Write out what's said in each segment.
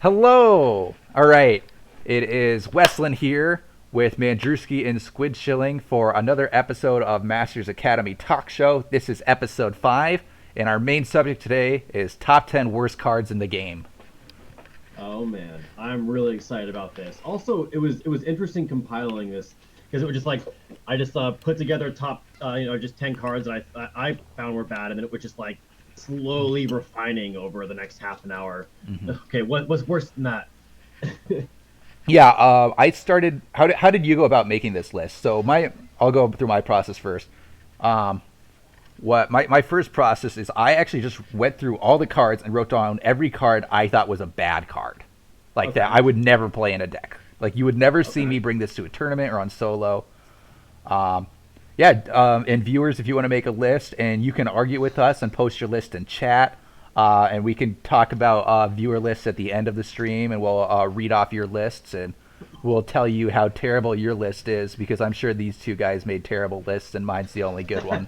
Hello! Alright, it is Westlin here with Mandrewski and SquidSchilling for another episode of Masters Academy Talk Show. This is episode 5, and our main subject today is top 10 worst cards in the game. Oh man, I'm really excited about this. Also, it was interesting compiling this because it was just like I just put together top just 10 cards that I found were bad, and then it was just like slowly refining over the next half an hour. Okay, what's worse than that? Yeah, I started. How did you go about making this list? I'll go through my process first. Um, what my first process is I actually just went through all the cards and wrote down every card I thought was a bad card, like that Okay, I would never play in a deck. Like you would never see okay. me bring this to a tournament or on solo. Um, yeah, and viewers, if you want to make a list, and you can argue with us and post your list in chat, and we can talk about viewer lists at the end of the stream, and we'll read off your lists, and we'll tell you how terrible your list is, because I'm sure these two guys made terrible lists, and mine's the only good one.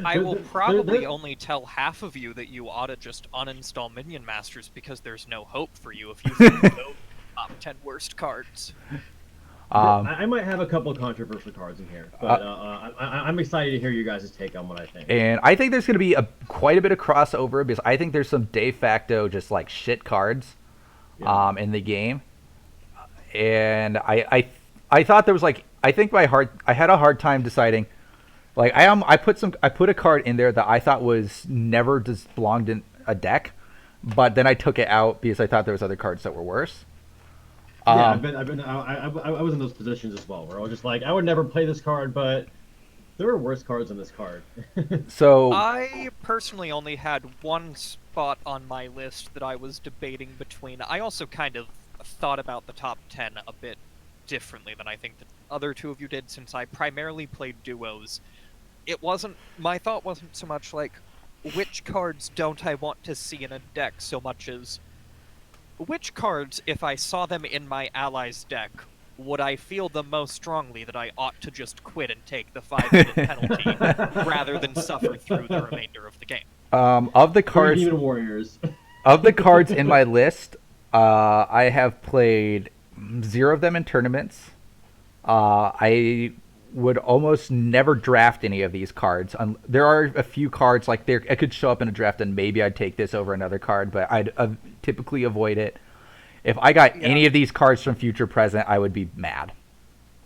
I There, will there, there, probably there- only tell half of you that you ought to just uninstall Minion Masters because there's no hope for you if you think those top 10 worst cards. Um, I might have a couple controversial cards in here, uh, but I'm excited to hear you guys' take on what I think. and I think there's going to be quite a bit of crossover, because I think there's some de facto just like shit cards Yeah. in the game. And I thought there was like, I think I had a hard time deciding. Like I put a card in there that I thought was never just belonged in a deck, but then I took it out because I thought there was other cards that were worse. Yeah, Um, I was in those positions as well, where I was just like, I would never play this card, but there are worse cards than this card. so I personally only had one spot on my list that I was debating between. I also kind of thought about the top 10 a bit differently than I think the other two of you did, since I primarily played duos. My thought wasn't so much like, which cards don't I want to see in a deck, so much as which cards, if I saw them in my ally's deck, would I feel the most strongly that I ought to just quit and take the 5-minute penalty rather than suffer through the remainder of the game? of the Three cards Demon Warriors. of the cards in my list, I have played 0 of them in tournaments. I would almost never draft any of these cards. There are a few cards like there I could show up in a draft and maybe I'd take this over another card, but I'd typically avoid it. If I got Yeah. any of these cards from Future Present, I would be mad.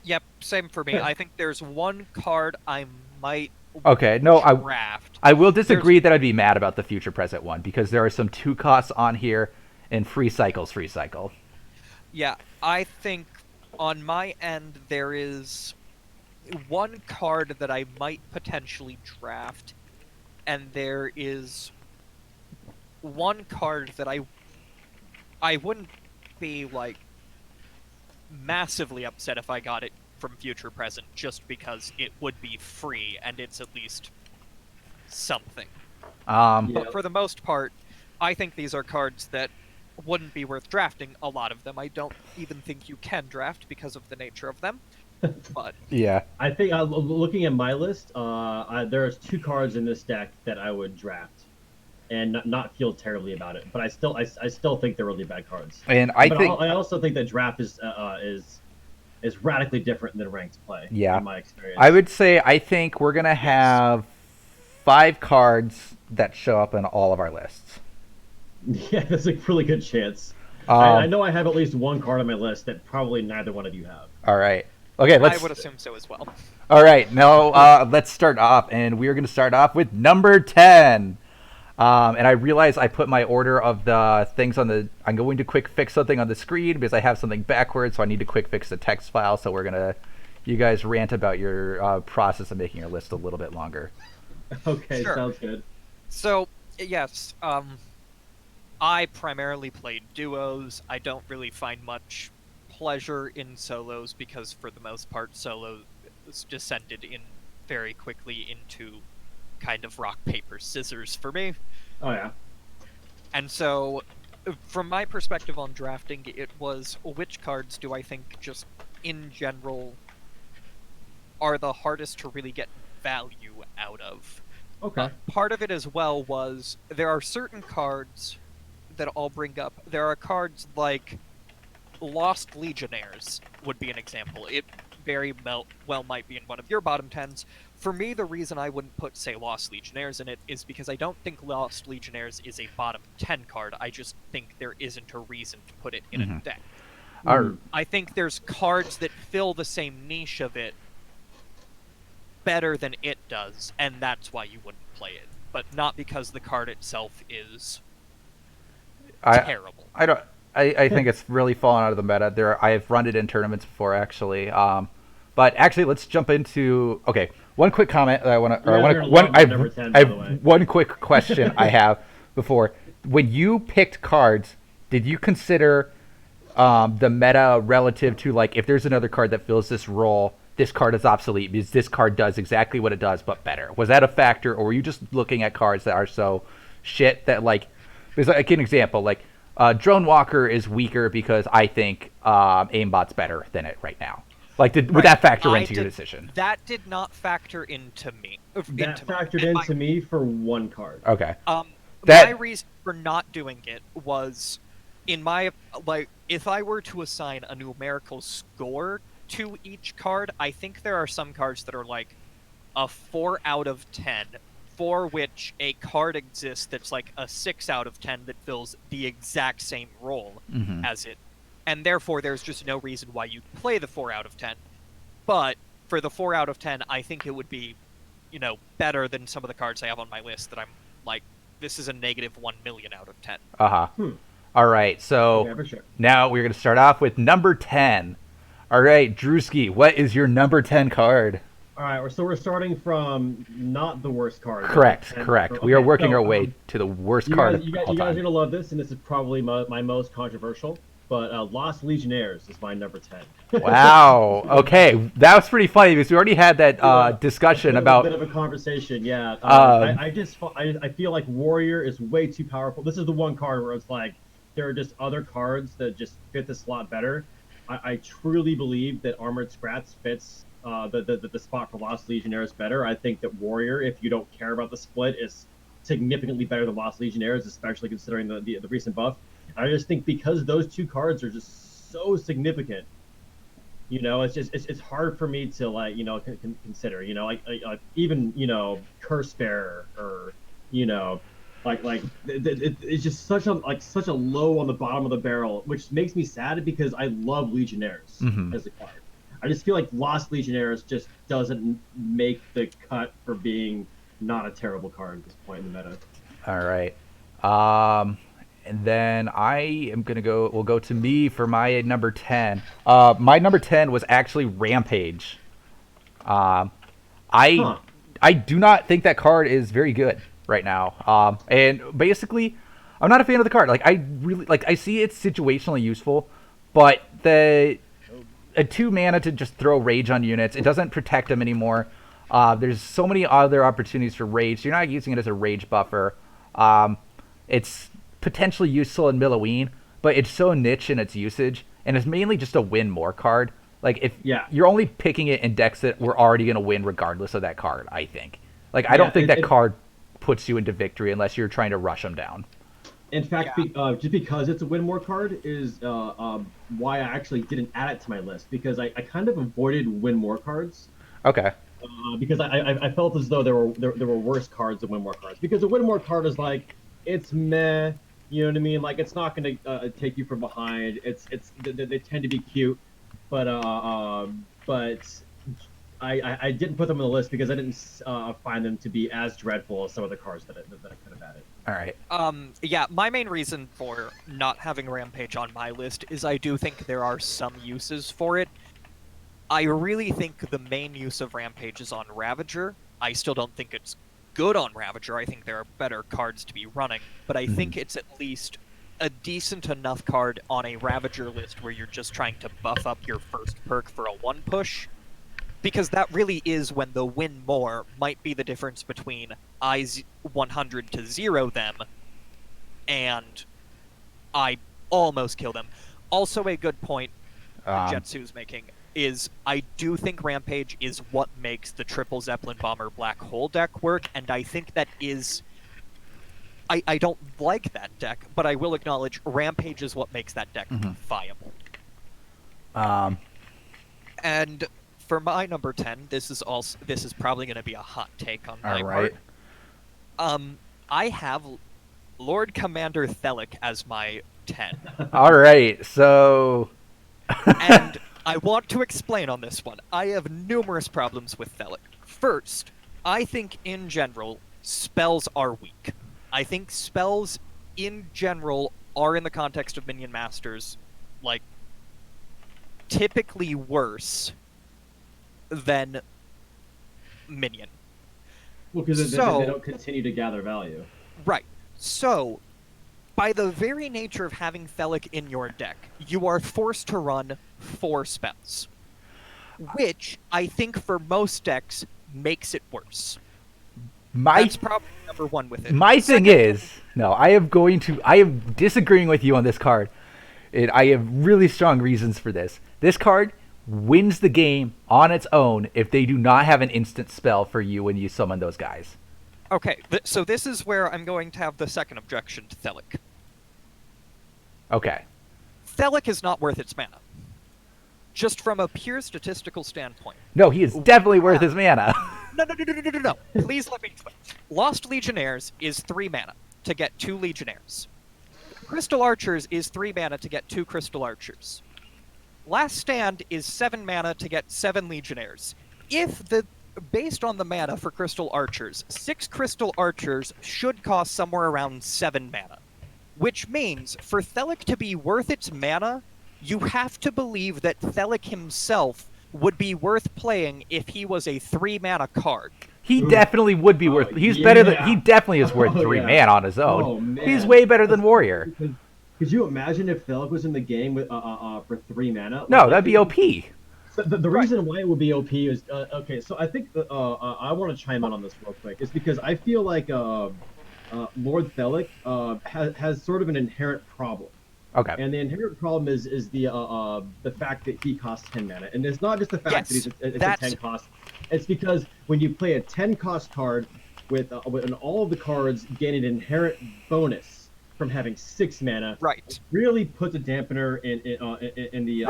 Yep, same for me. I think there's one card I might Okay, no, draft. I will disagree that I'd be mad about the Future Present one, because there are some 2 costs on here, and free cycle. Yeah, I think on my end there is one card that I might potentially draft, and there is one card that I wouldn't be like massively upset if I got it from Future Present, just because it would be free and it's at least something. Um, Yeah. But for the most part, I think these are cards that wouldn't be worth drafting. A lot of them I don't even think you can draft because of the nature of them. But yeah. I think looking at my list, there's 2 cards in this deck that I would draft, and not feel terribly about it. But I still think they're really bad cards. And I But think, I also think that draft is radically different than ranked play. yeah. In my experience. I would say I think we're going to have 5 cards that show up in all of our lists. Yeah, that's a really good chance. I Um, know I have at least one card on my list that probably neither one of you have. all right. Okay, I would assume so as well. all right, now let's start off, and we're going to start off with number 10. And I realize I put my order of the things on the. I'm going to quick fix something on the screen because I have something backwards, so I need to quick fix the text file. So we're gonna, you guys rant about your process of making your list a little bit longer. Okay, Sure. sounds good. So, yes, I primarily played duos. I don't really find much pleasure in solos because, for the most part, solos descended in very quickly into kind of rock, paper, scissors for me. Oh yeah. And so, from my perspective on drafting, it was which cards do I think just in general are the hardest to really get value out of. Okay. Part of it as well was there are certain cards that I'll bring up, there are cards like Lost Legionnaires would be an example. It very well might be in one of your bottom tens. For me, the reason I wouldn't put, say, Lost Legionnaires in it is because I don't think Lost Legionnaires is a bottom 10 card. I just think there isn't a reason to put it in a deck. I think there's cards that fill the same niche of it better than it does, and that's why you wouldn't play it. But not because the card itself is terrible. I think it's really fallen out of the meta. I have run it in tournaments before, actually. But actually, let's jump into one quick comment that I have one quick question I have before. When you picked cards, did you consider the meta relative to, like, if there's another card that fills this role, this card is obsolete because this card does exactly what it does but better? Was that a factor, or were you just looking at cards that are so shit that, like, there's like an example, like Drone Walker is weaker because I think Aimbot's better than it right now. Like, would that factor into your decision? That did not factor into me. That factored into me for one card. Okay. My reason for not doing it was, if I were to assign a numerical score to each card, I think there are some cards that are like a 4 out of 10, for which a card exists that's like a 6 out of 10 that fills the exact same role as it. And therefore, there's just no reason why you play the 4 out of 10. But for the 4 out of 10, I think it would be, better than some of the cards I have on my list that I'm like, this is a negative 1 million out of 10. All right, so now we're going to start off with number 10. All right, Drewski, what is your number 10 card? All right, so we're starting from not the worst card. Correct. We are working our way to the worst card. You guys are going to love this, and this is probably my most controversial. But Lost Legionnaires is my number 10. Wow. Okay, that was pretty funny because we already had that discussion about. A bit of a conversation, yeah. I feel like Warrior is way too powerful. This is the one card where it's like there are just other cards that just fit the slot better. I truly believe that Armored Scrats fits the spot for Lost Legionnaires better. I think that Warrior, if you don't care about the split, is significantly better than Lost Legionnaires, especially considering the recent buff. I just think because those two cards are just so significant, it's hard for me to consider, even Curse Bearer or it's just such a low on the bottom of the barrel, which makes me sad because I love Legionnaires as a card. I just feel like Lost Legionnaires just doesn't make the cut for being not a terrible card at this point in the meta. All right. And then we'll go to me for my number 10. My number 10 was actually Rampage. I do not think that card is very good right now. And basically, I'm not a fan of the card. I see it's situationally useful, but a 2 mana to just throw rage on units, it doesn't protect them anymore. There's so many other opportunities for rage. So you're not using it as a rage buffer. It's potentially useful in Milloween, but it's so niche in its usage, and it's mainly just a win more card. You're only picking it in decks that we're already going to win regardless of that card, I think. I don't think that card puts you into victory unless you're trying to rush them down. In fact, just because it's a win more card is why I actually didn't add it to my list, because I kind of avoided win more cards. Okay. Because I felt as though there were worse cards than win more cards. Because a win more card is it's meh. You know what I mean? It's not going to take you from behind. They tend to be cute, but I didn't put them on the list because I didn't find them to be as dreadful as some of the cards that I could have added. All right. Yeah, my main reason for not having Rampage on my list is I do think there are some uses for it. I really think the main use of Rampage is on Ravager. I still don't think it's good on Ravager. I think there are better cards to be running, but I think it's at least a decent enough card on a Ravager list where you're just trying to buff up your first perk for a 1 push, because that really is when the win more might be the difference between I 100 to 0 them and I almost kill them. Also, a good point Jetsu's making is I do think Rampage is what makes the triple Zeppelin Bomber Black Hole deck work, and I think that is I don't like that deck, but I will acknowledge Rampage is what makes that deck Mhm. viable. Um, And for my number 10, this is probably going to be a hot take on my all right. part. I have Lord Commander Thelic as my 10. All right. So. And I want to explain on this one. I have numerous problems with Thelic. First, I think in general, spells are weak. I think spells in general are, in the context of Minion Masters, like, typically worse than Minion. Well, because they don't continue to gather value. Right. So, by the very nature of having Thelic in your deck, you are forced to run 4 spells, which I think for most decks makes it worse. That's probably number 1 with it. My thing is, no, I am disagreeing with you on this card. I have really strong reasons for this. This card wins the game on its own if they do not have an instant spell for you when you summon those guys. Okay, so this is where I'm going to have the second objection to Thelic. Okay. Thelic is not worth its mana. Just from a pure statistical standpoint. No, he is definitely worth his mana. No. Please let me explain. Lost Legionnaires is 3 mana to get 2 Legionnaires. Crystal Archers is 3 mana to get 2 Crystal Archers. Last Stand is 7 mana to get 7 Legionnaires. Based on the mana for Crystal Archers, 6 Crystal Archers should cost somewhere around 7 mana. Which means, for Thelic to be worth its mana, you have to believe that Thelic himself would be worth playing if he was a 3 mana card. He definitely would be worth. He's better than. He definitely is worth 3 mana on his own. Oh, man. He's way better than Warrior. Could you imagine if Thelic was in the game with for 3 mana? No, that'd be OP. The reason why it would be OP is okay. So I think I want to chime in on this real quick. Is because I feel like Lord Thelic has sort of an inherent problem. Okay. And the inherent problem is the fact that he costs 10 mana, and it's not just the fact that it's a 10 cost. It's because when you play a 10 cost card with all of the cards gain an inherent bonus from having 6 mana, right, it really puts a dampener in the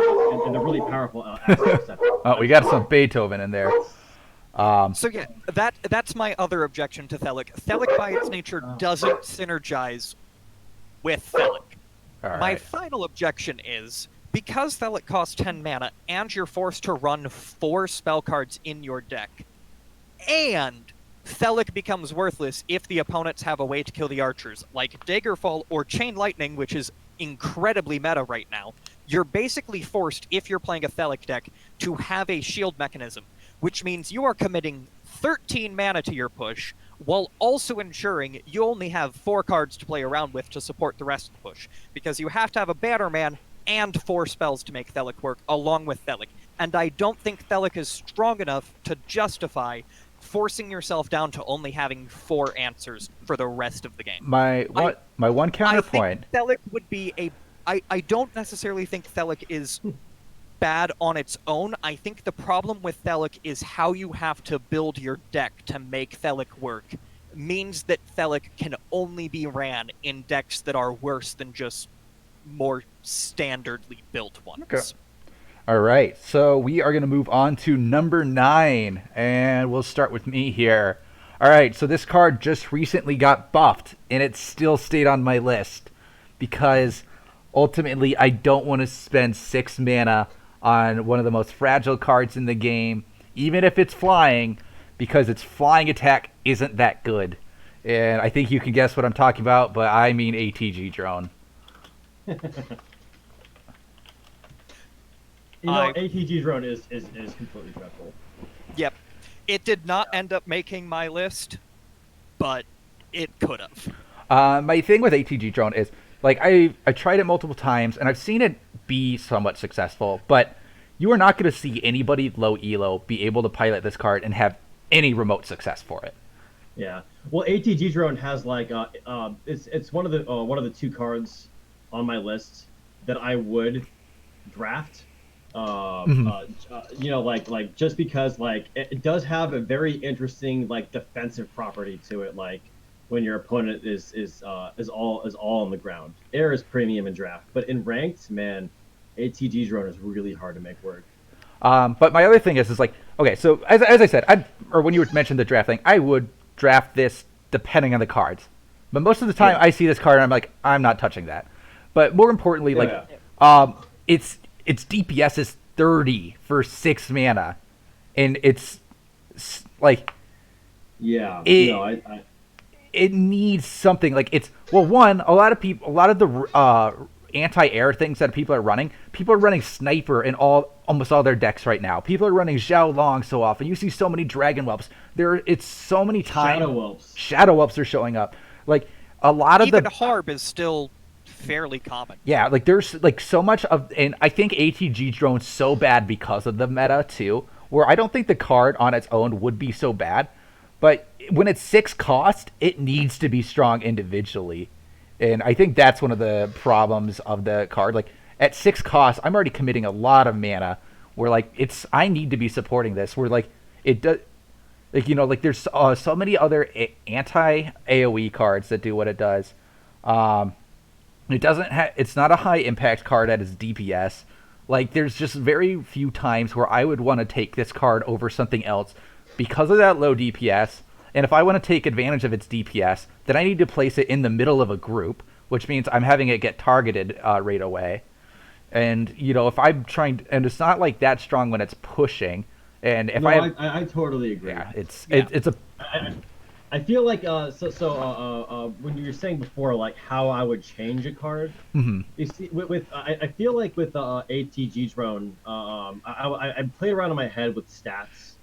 really powerful aspects of it. Oh, we got some Beethoven in there. So yeah, that's my other objection to Thelic. Thelic by its nature doesn't synergize with Thelic. All My right. final objection is, because Thelic costs 10 mana, and you're forced to run 4 spell cards in your deck, and Thelic becomes worthless if the opponents have a way to kill the archers, like Daggerfall or Chain Lightning, which is incredibly meta right now, you're basically forced, if you're playing a Thelic deck, to have a shield mechanism, which means you are committing 13 mana to your push, while also ensuring you only have 4 cards to play around with to support the rest of the push, because you have to have a Bannerman and 4 spells to make Thelic work, along with Thelic. And I don't think Thelic is strong enough to justify forcing yourself down to only having 4 answers for the rest of the game. My one counterpoint. I think Thelic would be I don't necessarily think Thelic is bad on its own. I think the problem with Thelic is how you have to build your deck to make Thelic work means that Thelic can only be ran in decks that are worse than just more standardly built ones. Okay. All right, so we are going to move on to number 9, and we'll start with me here. All right, so this card just recently got buffed, and it still stayed on my list because ultimately I don't want to spend 6 mana on one of the most fragile cards in the game, even if it's flying, because its flying attack isn't that good. And I think you can guess what I'm talking about, but I mean ATG Drone. ATG Drone is completely dreadful. Yep. It did not end up making my list, but it could have. My thing with ATG Drone is, like, I tried it multiple times, and I've seen it be somewhat successful, but you are not going to see anybody low elo be able to pilot this card and have any remote success for it. Yeah. Well, ATG Drone has like it's one of the 2 cards on my list that I would draft. Like just because like it does have a very interesting like defensive property to it. Like when your opponent is all on the ground. Air is premium in draft, but in ranked, man, ATG drone is really hard to make work. But my other thing is like, okay, so as I said, or when you mentioned the draft thing, I would draft this depending on the cards. But most of the time, Yeah. I see this card and I'm like, I'm not touching that. But more importantly, like, Yeah. its DPS is 30 for 6 mana, and it's like Yeah, it no, I it needs something like it's well one a lot of people a lot of the anti-air things that people are running sniper in almost all their decks right now. People are running Zhao Long so often. You see so many dragon whelps it's so many times shadow whelps are showing up, like a lot of Even the Harb is still fairly common. yeah, like there's like so much of, and I think ATG drone's so bad because of the meta too, where I don't think the card on its own would be so bad, but when it's 6 cost, it needs to be strong individually, and I think that's one of the problems of the card. Like at 6 cost, I'm already committing a lot of mana, where like I need to be supporting this, where like it does. Like like there's so many other anti AOE cards that do what it does. It doesn't have. It's not a high impact card at its DPS. Like there's just very few times where I would want to take this card over something else because of that low DPS. And if I want to take advantage of its DPS, then I need to place it in the middle of a group, which means I'm having it get targeted right away. And if I'm trying, and it's not like that strong when it's pushing. And if no, I, have, I totally agree. yeah, Yeah. it's a I, I feel like when you were saying before, like how I would change a card. mhm. You see, I feel like with the ATG drone, I played around in my head with stats,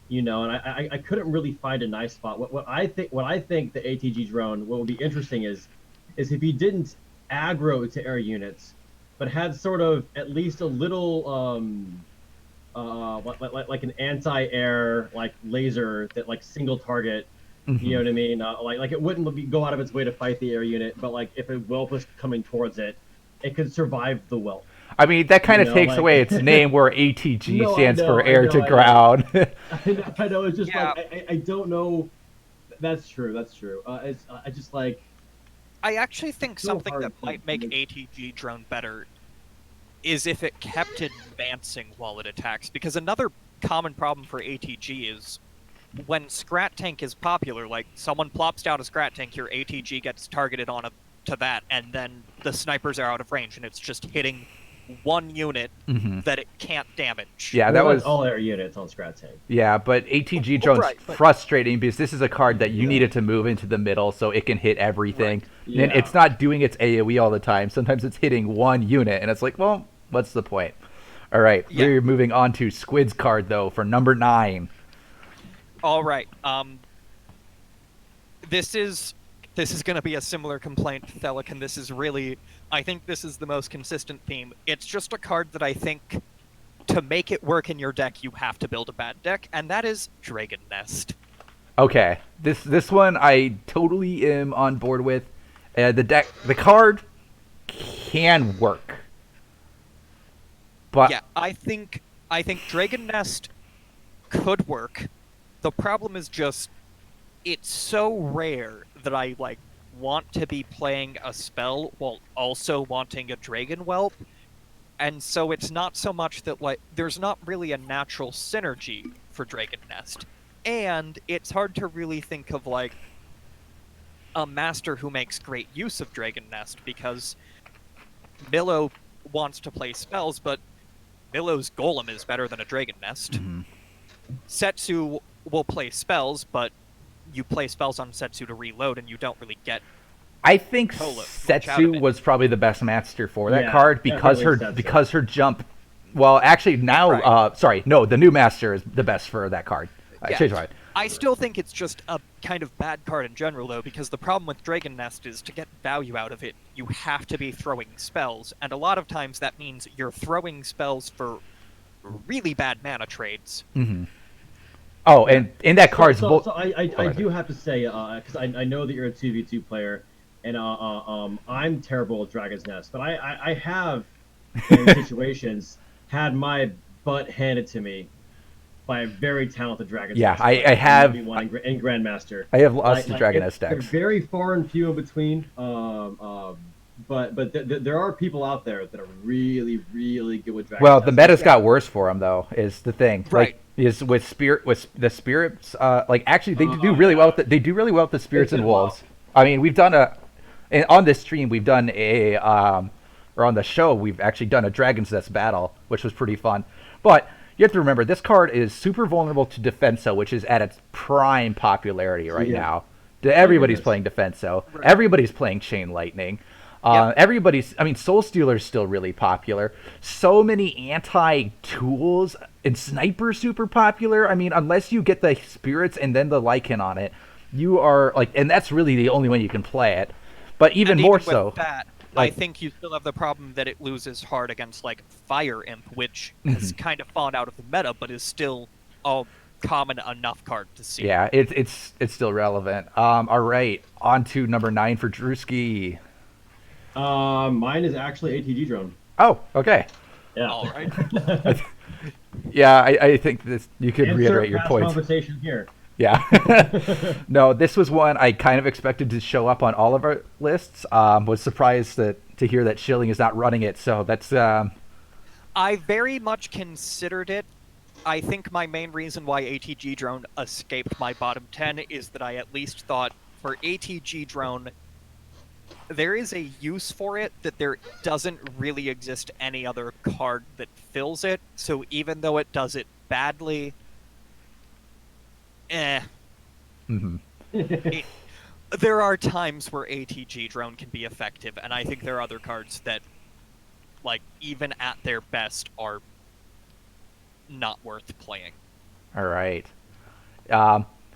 and I couldn't really find a nice spot. What I think the ATG drone, what would be interesting is if he didn't aggro to air units, but had sort of at least a little like an anti-air like laser that like single target. You know what I mean? Like it wouldn't go out of its way to fight the air unit, but like if a whelp was coming towards it, it could survive the whelp. I mean, that kind of takes like away its name, where ATG No, I stands know, for I air know, to I know. ground. I know it's just Yeah. like I don't know. That's true. That's true. I just like I actually think so something hard that to might make make- ATG drone better is if it kept advancing while it attacks. Because another common problem for ATG is when Scrat Tank is popular, like someone plops down a Scrat Tank, your ATG gets targeted to that, and then the snipers are out of range, and it's just hitting one unit Mhm. that it can't damage. Yeah, well, that that's was all air units on Scrat Tank. yeah, but ATG drone's Right, but- frustrating because this is a card that you Yeah. needed to move into the middle so it can hit everything. Right. And Yeah. it's not doing its AoE all the time. Sometimes it's hitting one unit, and it's like, well, what's the point? All right, Yeah. we're moving on to Squid's card though for number 9. All right. This is going to be a similar complaint, Thelic, and I think this is the most consistent theme. It's just a card that I think to make it work in your deck, you have to build a bad deck, and that is Dragon Nest. Okay, this one I totally am on board with. The card can work, but Yeah, I think Dragon Nest could work. The problem is just it's so rare that I want to be playing a spell while also wanting a Dragon Whelp. And so it's not so much that there's not really a natural synergy for Dragon Nest. And it's hard to really think of a master who makes great use of Dragon Nest, because Milo wants to play spells, but Milo's Golem is better than a Dragon Nest. Mhm. Setsu will play spells, but you play spells on Setsu to reload, and you don't really get. I think Much out of Setsu it. was probably the best master for that Yeah, card because definitely Setsu. her jump. Well, actually now, Right. sorry, no, the new master is the best for that card. I Yeah. changed my mind. I still think it's just a kind of bad card in general, though, because the problem with Dragon Nest is to get value out of it, you have to be throwing spells, and a lot of times that means you're throwing spells for really bad mana trades. Hmm. Oh, and in that card's So I ahead. do have to say, because I know that you're a 2v2 player, and I'm terrible at Dragon's Nest, but I have in situations had my butt handed to me by a very talented Dragon. Yeah, I have one in Grandmaster. I have lost to Dragon S They're decks. very far and few in between. But there are people out there that are really good with Dragon. Well, the meta's got worse for them though. Is the thing Right. like is with the spirits? Like actually, they do really well. They do really well with the spirits and wolves. I mean, we've done and on this stream we've done or on the show we've actually done a Dragon's Nest battle, which was pretty fun. But you have to remember this card is super vulnerable to Defenso, which is at its prime popularity right now. Everybody's playing Defenso. Right. Everybody's playing Chain Lightning. I mean, Soul Stealer's still really popular. So many anti-tools and Sniper's super popular. I mean, unless you get the spirits and then the Lycan on it, you are like, and that's really the only way you can play it. But even And more with so, that, like- I think you still have the problem that it loses hard against like Fire Imp, which has kind of fallen out of the meta, but is still a common enough card to see. yeah, it's still relevant. All right, on to number 9 for Drewski. Mine is actually ATG drone. Oh, okay. Yeah. All right. Yeah, I think this you could Insert reiterate your past points. Conversation here. Yeah. No, this was one I kind of expected to show up on all of our lists. Was surprised to hear that Schilling is not running it. So that's I very much considered it. I think my main reason why ATG Drone escaped my bottom 10 is that I at least thought for ATG Drone, there is a use for it that there doesn't really exist any other card that fills it. So even though it does it badly, there are times where ATG Drone can be effective, and I think there are other cards that, like, even at their best, are not worth playing. all right.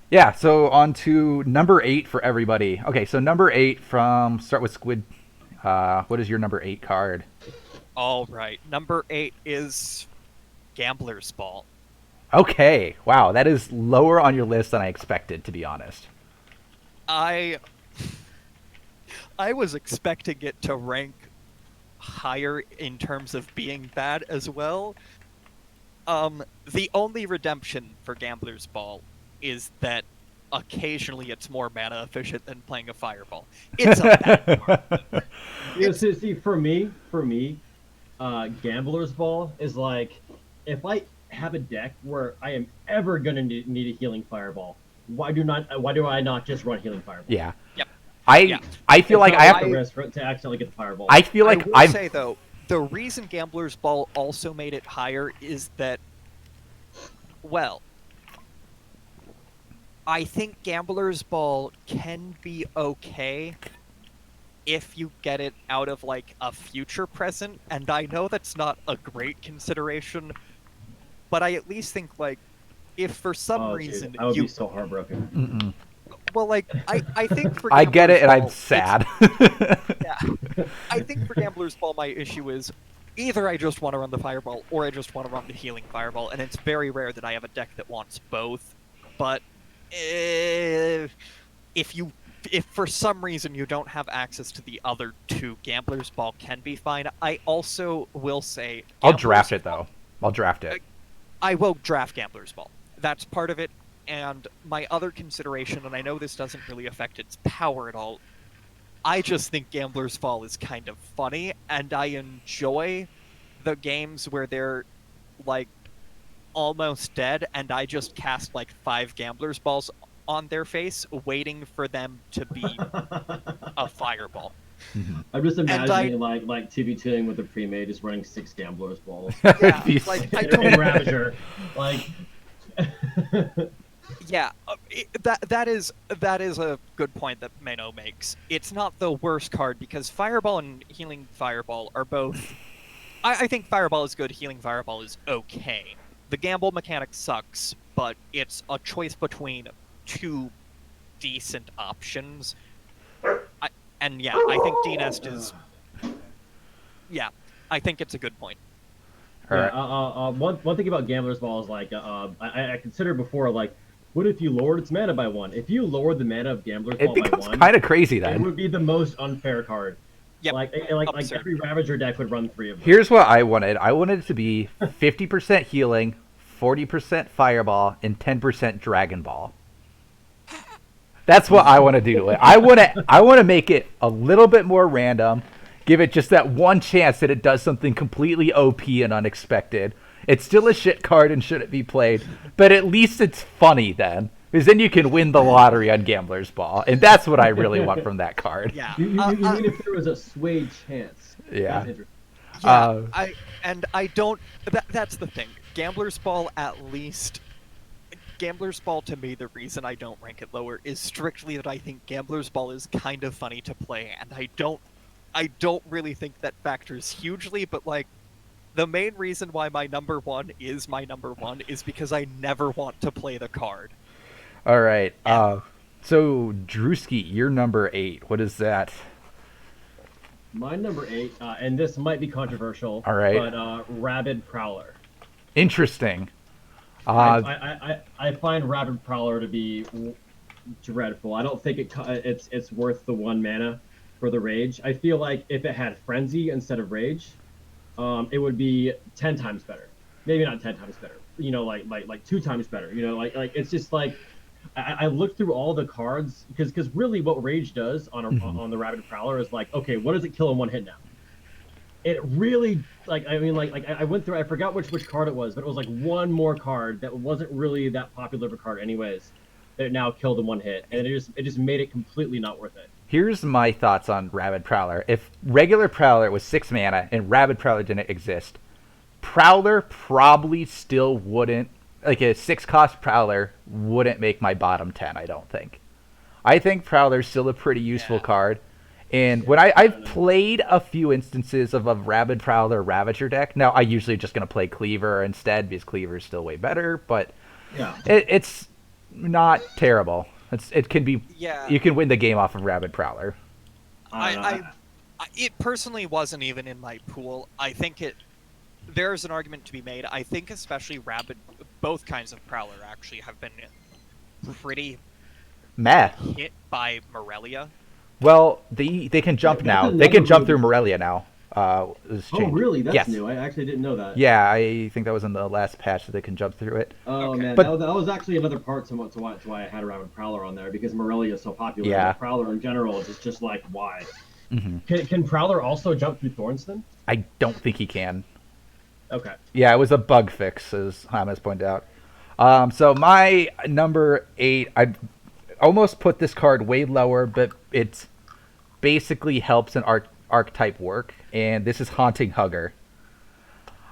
Yeah. So on to number 8 for everybody. Okay, so number 8 from start with Squid. What is your number 8 card? All right, number 8 is Gambler's Ball. Okay. Wow, that is lower on your list than I expected, to be honest. I was expecting it to rank higher in terms of being bad as well. The only redemption for Gambler's Ball is that occasionally it's more mana efficient than playing a Fireball. It's a bad card. Yeah, see, for me, Gambler's Ball is like, if I have a deck where I am ever gonna need a healing Fireball, why do I not just run healing Fireball? Yeah. Yep. I feel like I have to to. risk to accidentally get the Fireball. I feel like I will I've. say though, the reason Gambler's Ball also made it higher is that, well, I think Gambler's Ball can be okay if you get it out of like a future present, and I know that's not a great consideration, but I at least think like if for some reason dude, I would you be so heartbroken. Mm-mm. well like I think for I get it, and I'm Gambler's sad. yeah. I think for Gambler's Ball, my issue is either I just want to run the Fireball or I just want to run the Healing Fireball, and it's very rare that I have a deck that wants both. But if for some reason you don't have access to the other two, Gambler's Ball can be fine. I also will say I'll draft it though. I'll draft it. I will draft Gambler's Ball. That's part of it. And my other consideration, and I know this doesn't really affect its power at all, I just think Gambler's Ball is kind of funny, and I enjoy the games where they're, like, almost dead, and I just cast, like, 5 Gambler's Balls on their face, waiting for them to be a Fireball. I'm just imagining like TV2ing with the pre-made, just running 6 Gambler's Balls. Yeah, These- like, I And don't... Ravager, like. Yeah, that is a good point that Mano makes. It's not the worst card because Fireball and Healing Fireball are both. I think Fireball is good. Healing Fireball is okay. The gamble mechanic sucks, but it's a choice between 2 decent options. I think D-Nest is. Yeah, I think it's a good point. Yeah, one thing about Gambler's Ball is like I considered before, like, what if you lowered its mana by 1? If you lowered the mana of Gambler's It Ball by becomes 1, kind of crazy it then. would be the most unfair card. Yep. Like Absurd. every Ravager deck would run 3 of them. Here's what I wanted. I wanted it to be 50% healing, 40% Fireball and 10% Dragon Ball. That's what I want to do to it. I want to make it a little bit more random. Give it just that one chance that it does something completely OP and unexpected. It's still a shit card and shouldn't be played, but at least it's funny then. Because then you can win the lottery on Gambler's Ball, and that's what I really want from that card. Yeah. You mean if there was a swayed chance? Yeah. That's interesting. Yeah, I don't. That's the thing. Gambler's Ball, at least. Gambler's Ball, to me, the reason I don't rank it lower is strictly that I think Gambler's Ball is kind of funny to play, and I don't really think that factors hugely. But like, the main reason why my number one is because I never want to play the card. All right. So Drewski, you're number 8. What is that? My number 8, and this might be controversial. All right. But Rabid Prowler. Interesting. I find Rabid Prowler to be dreadful. I don't think it's worth the 1 mana for the Rage. I feel like if it had Frenzy instead of Rage, it would be 10 times better. Maybe not 10 times better. You know, like 2 times better. You know, like it's just like I looked through all the cards because really what Rage does on the Rabid Prowler is like, okay, what does it kill in 1 hit now? It really I went through, I forgot which card it was, but it was like one more card that wasn't really that popular of a card anyways that it now killed in 1 hit, and it just made it completely not worth it. Here's my thoughts on Rabid Prowler. If regular Prowler was 6 mana and Rabid Prowler didn't exist, Prowler probably still wouldn't, like a 6-cost Prowler wouldn't make my bottom 10, I don't think. I think Prowler's still a pretty useful card. And when I've played a few instances of a Rabid Prowler Ravager deck. Now, I usually just going to play Cleaver instead because Cleaver is still way better, but it's not terrible. It can be. Yeah. You can win the game off of Rabid Prowler. It personally wasn't even in my pool. I think there's an argument to be made. I think especially both kinds of Prowler actually have been pretty hit by Morelia. Well, they can jump now. They can jump through Morelia now. Oh, really? That's new. I actually didn't know that. Yeah, I think that was in the last patch that they can jump through it. Oh, man. But that was actually another part to why I had a Rabid Prowler on there, because Morelia is so popular. Yeah. Prowler in general is just like, why? Mm-hmm. Can Prowler also jump through Thornston? I don't think he can. Okay. Yeah, it was a bug fix, as Hamas pointed out. So my number 8, I almost put this card way lower, but it's basically helps an archetype work, and this is Haunting Hugger.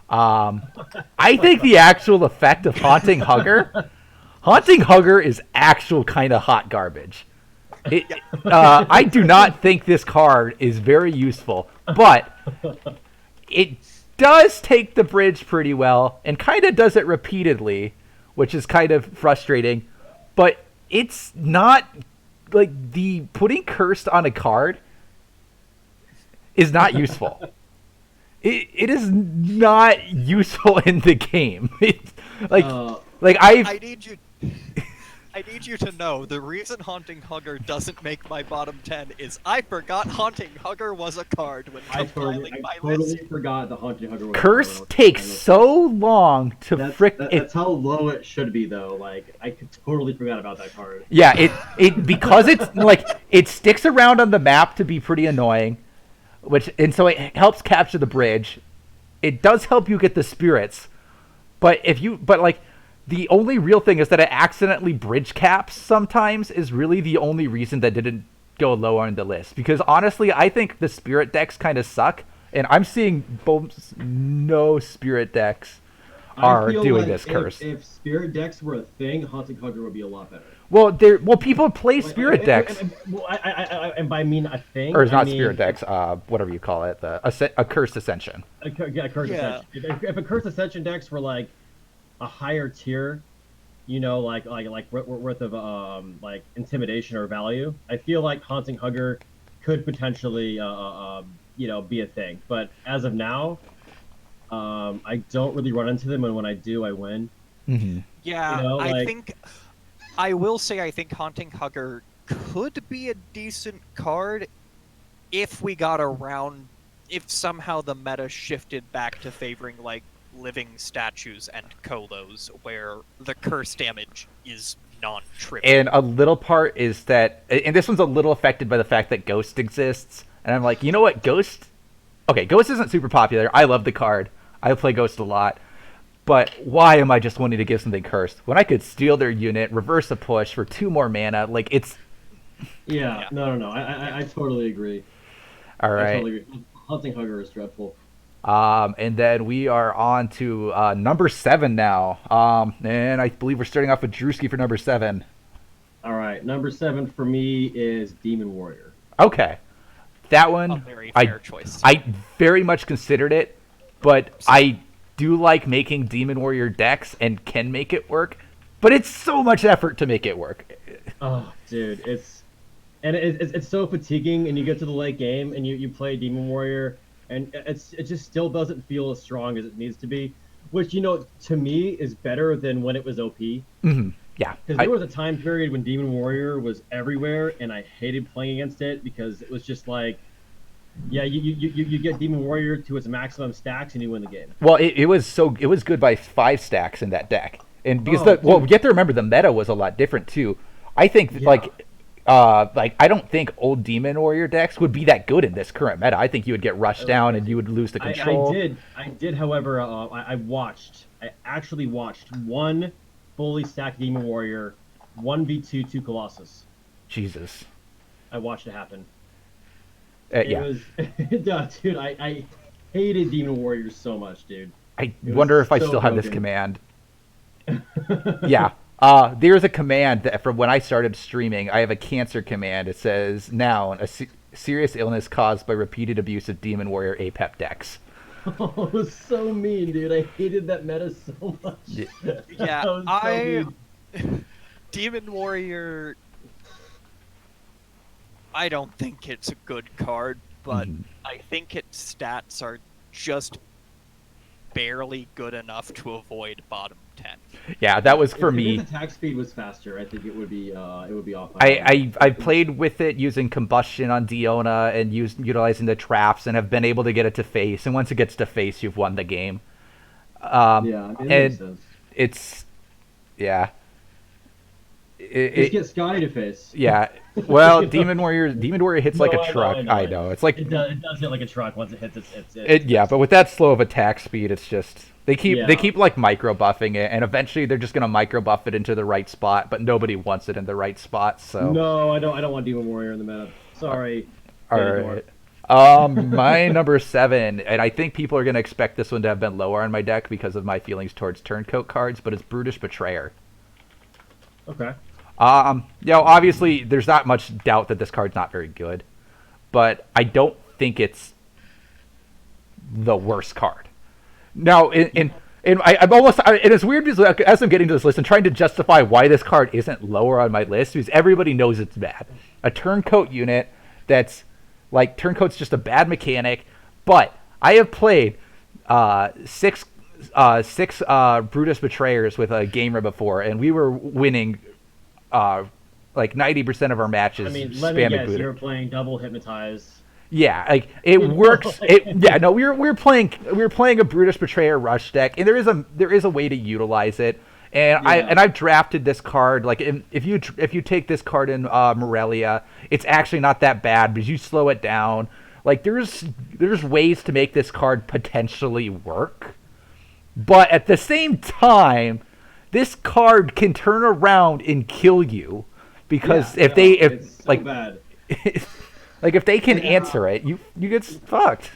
I think the actual effect of Haunting Hugger is actual kind of hot garbage. I do not think this card is very useful, but it does take the bridge pretty well and kind of does it repeatedly, which is kind of frustrating, but it's not like the putting cursed on a card is not useful. It is not useful in the game. It's I need you to know the reason Haunting Hugger doesn't make my bottom 10 is I forgot Haunting Hugger was a card when compiling my list. I totally forgot the Haunting Hugger was Curse a card. Takes so long to That's how low it should be, though. Like, I totally forgot about that card. Yeah, it because it's like it sticks around on the map to be pretty annoying, so it helps capture the bridge. It does help you get the spirits, but the only real thing is that it accidentally bridge caps sometimes is really the only reason that didn't go lower on the list. Because honestly, I think the spirit decks kind of suck, and I'm seeing no spirit decks are doing this curse. If spirit decks were a thing, Haunting Hugger would be a lot better. Well, people play spirit decks. And by mean a thing, or it's not spirit decks, whatever you call it, a cursed ascension. Ascension. If a cursed ascension decks were like a higher tier, like worth of like intimidation or value, I feel like Haunting Hugger could potentially be a thing. But as of now, I don't really run into them, and when I do, I win. Mm-hmm. Yeah, I will say I think Haunting Hugger could be a decent card if we got around, if somehow the meta shifted back to favoring like living statues and colos where the curse damage is non-trivial. And a little part is that, and this one's a little affected by the fact that Ghost exists. And I'm like, you know what, Ghost? Okay, Ghost isn't super popular. I love the card. I play Ghost a lot. But why am I just wanting to give something cursed when I could steal their unit, reverse a push for 2 more mana? Like, it's... Yeah, no. I totally agree. All right. I totally agree. Hunting Hugger is dreadful. And then we are on to number 7 now. And I believe we're starting off with Drewski for number 7. All right, number 7 for me is Demon Warrior. Okay. That A one, very fair choice. I very much considered it, but I do like making Demon Warrior decks and can make it work, but it's so much effort to make it work. Oh, dude, it's so fatiguing, and you get to the late game and you play Demon Warrior, and it just still doesn't feel as strong as it needs to be, which, you know, to me is better than when it was OP. Mm-hmm. Yeah, Because there was a time period when Demon Warrior was everywhere, and I hated playing against it because it was just like, yeah, you get Demon Warrior to its maximum stacks and you win the game. well, it was good by 5 stacks in that deck, and because Oh, you dude. have to remember the meta was a lot different too. I think Yeah. like I don't think old Demon Warrior decks would be that good in this current meta. I think you would get rushed down and you would lose the control. I did, however, I actually watched one fully stacked Demon Warrior, 1v2 2 Colossus. Jesus. I watched it happen. Yeah. It was, yeah, dude, I hated Demon Warriors so much, dude. I was wonder if I so still have this broken. command. Yeah. There's a command that from when I started streaming, I have a cancer command. It says, noun, serious illness caused by repeated abuse of Demon Warrior APEP decks. Oh, it was so mean, dude. I hated that meta so much. Yeah. Yeah, That was so mean. Demon Warrior. I don't think it's a good card, but Mhm. I think its stats are just barely good enough to avoid bottom 10. Yeah, that was for If me. its attack speed was faster, I think it would be off. I played with it using combustion on Diona and utilizing the traps and have been able to get it to face. And once it gets to face, you've won the game. Yeah, I mean, it makes sense. It's yeah. Just get Scotty to face. Yeah. Well, Demon Warrior hits like No, a I know, truck. I know. It's like It does hit like a truck once it hits its yeah, but with that slow of attack speed, it's just they Yeah. keep like micro buffing it, and eventually they're just gonna micro buff it into the right spot, but nobody wants it in the right spot. So No, I don't want Demon Warrior in the meta. Sorry. all Ganondorf. right. My number 7, and I think people are gonna expect this one to have been lower on my deck because of my feelings towards turncoat cards, but it's Brutish Betrayer. Okay. Obviously, there's not much doubt that this card's not very good, but I don't think it's the worst card. Now, I'm almost, and it's weird because as I'm getting to this list, I'm trying to justify why this card isn't lower on my list because everybody knows it's bad. A turncoat unit that's like turncoat's just a bad mechanic, but I have played six Brutus Betrayers with a gamer before, and we were winning like 90% of our matches. I mean, let me spamming guess, Buddha. you were playing double hypnotize. Yeah, like it works. We're playing a Brutus Betrayer rush deck, and there is a way to utilize it. And Yeah. I've drafted this card. Like if you take this card in Morelia, it's actually not that bad because you slow it down. Like there's ways to make this card potentially work, but at the same time, this card can turn around and kill you because it's so like bad. like if they can Yeah. answer it, you get fucked.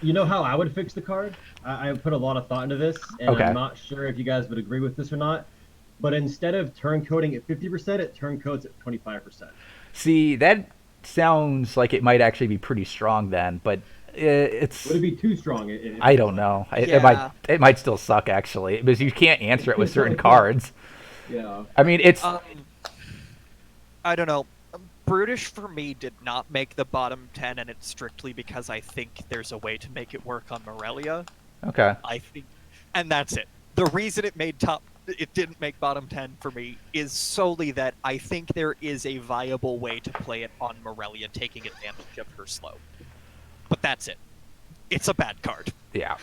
You know how I would fix the card? I put a lot of thought into this, and Okay. I'm not sure if you guys would agree with this or not. But instead of turncoating at 50%, it turncoats at 25%. See, that sounds like it might actually be pretty strong then, but it's Would it be too strong? I don't know. Yeah. It might still suck actually because you can't answer it with certain cards. Yeah. I mean, it's I don't know. Brutish for me did not make the bottom 10, and it's strictly because I think there's a way to make it work on Morelia. okay. I think, and that's it. The reason it didn't make bottom 10 for me is solely that I think there is a viable way to play it on Morelia, taking advantage of her slow. But that's it. It's a bad card. Yeah.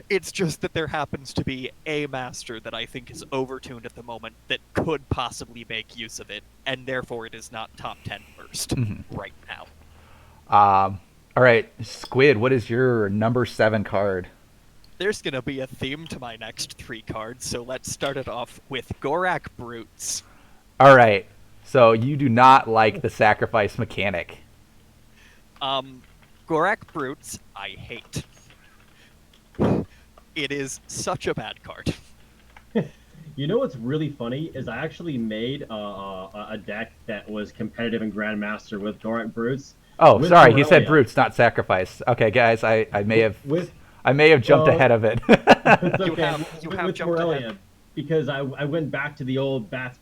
It's just that there happens to be a master that I think is overtuned at the moment that could possibly make use of it, and therefore it is not top 10 first right now. All right, Squid, what is your number 7 card? There's going to be a theme to my next 3 cards, so let's start it off with Gorak Brutes. All right, so you do not like the sacrifice mechanic. Gorak Brutes, I hate. It is such a bad card. You know what's really funny is I actually made a deck that was competitive in Grandmaster with Gorak Brutes. Oh, with sorry, he said Morelia. brutes, not sacrifice. Okay, guys, I may have With jumped ahead of it. it's You okay. have with jumped Morelia, ahead. because I went back to the old Bats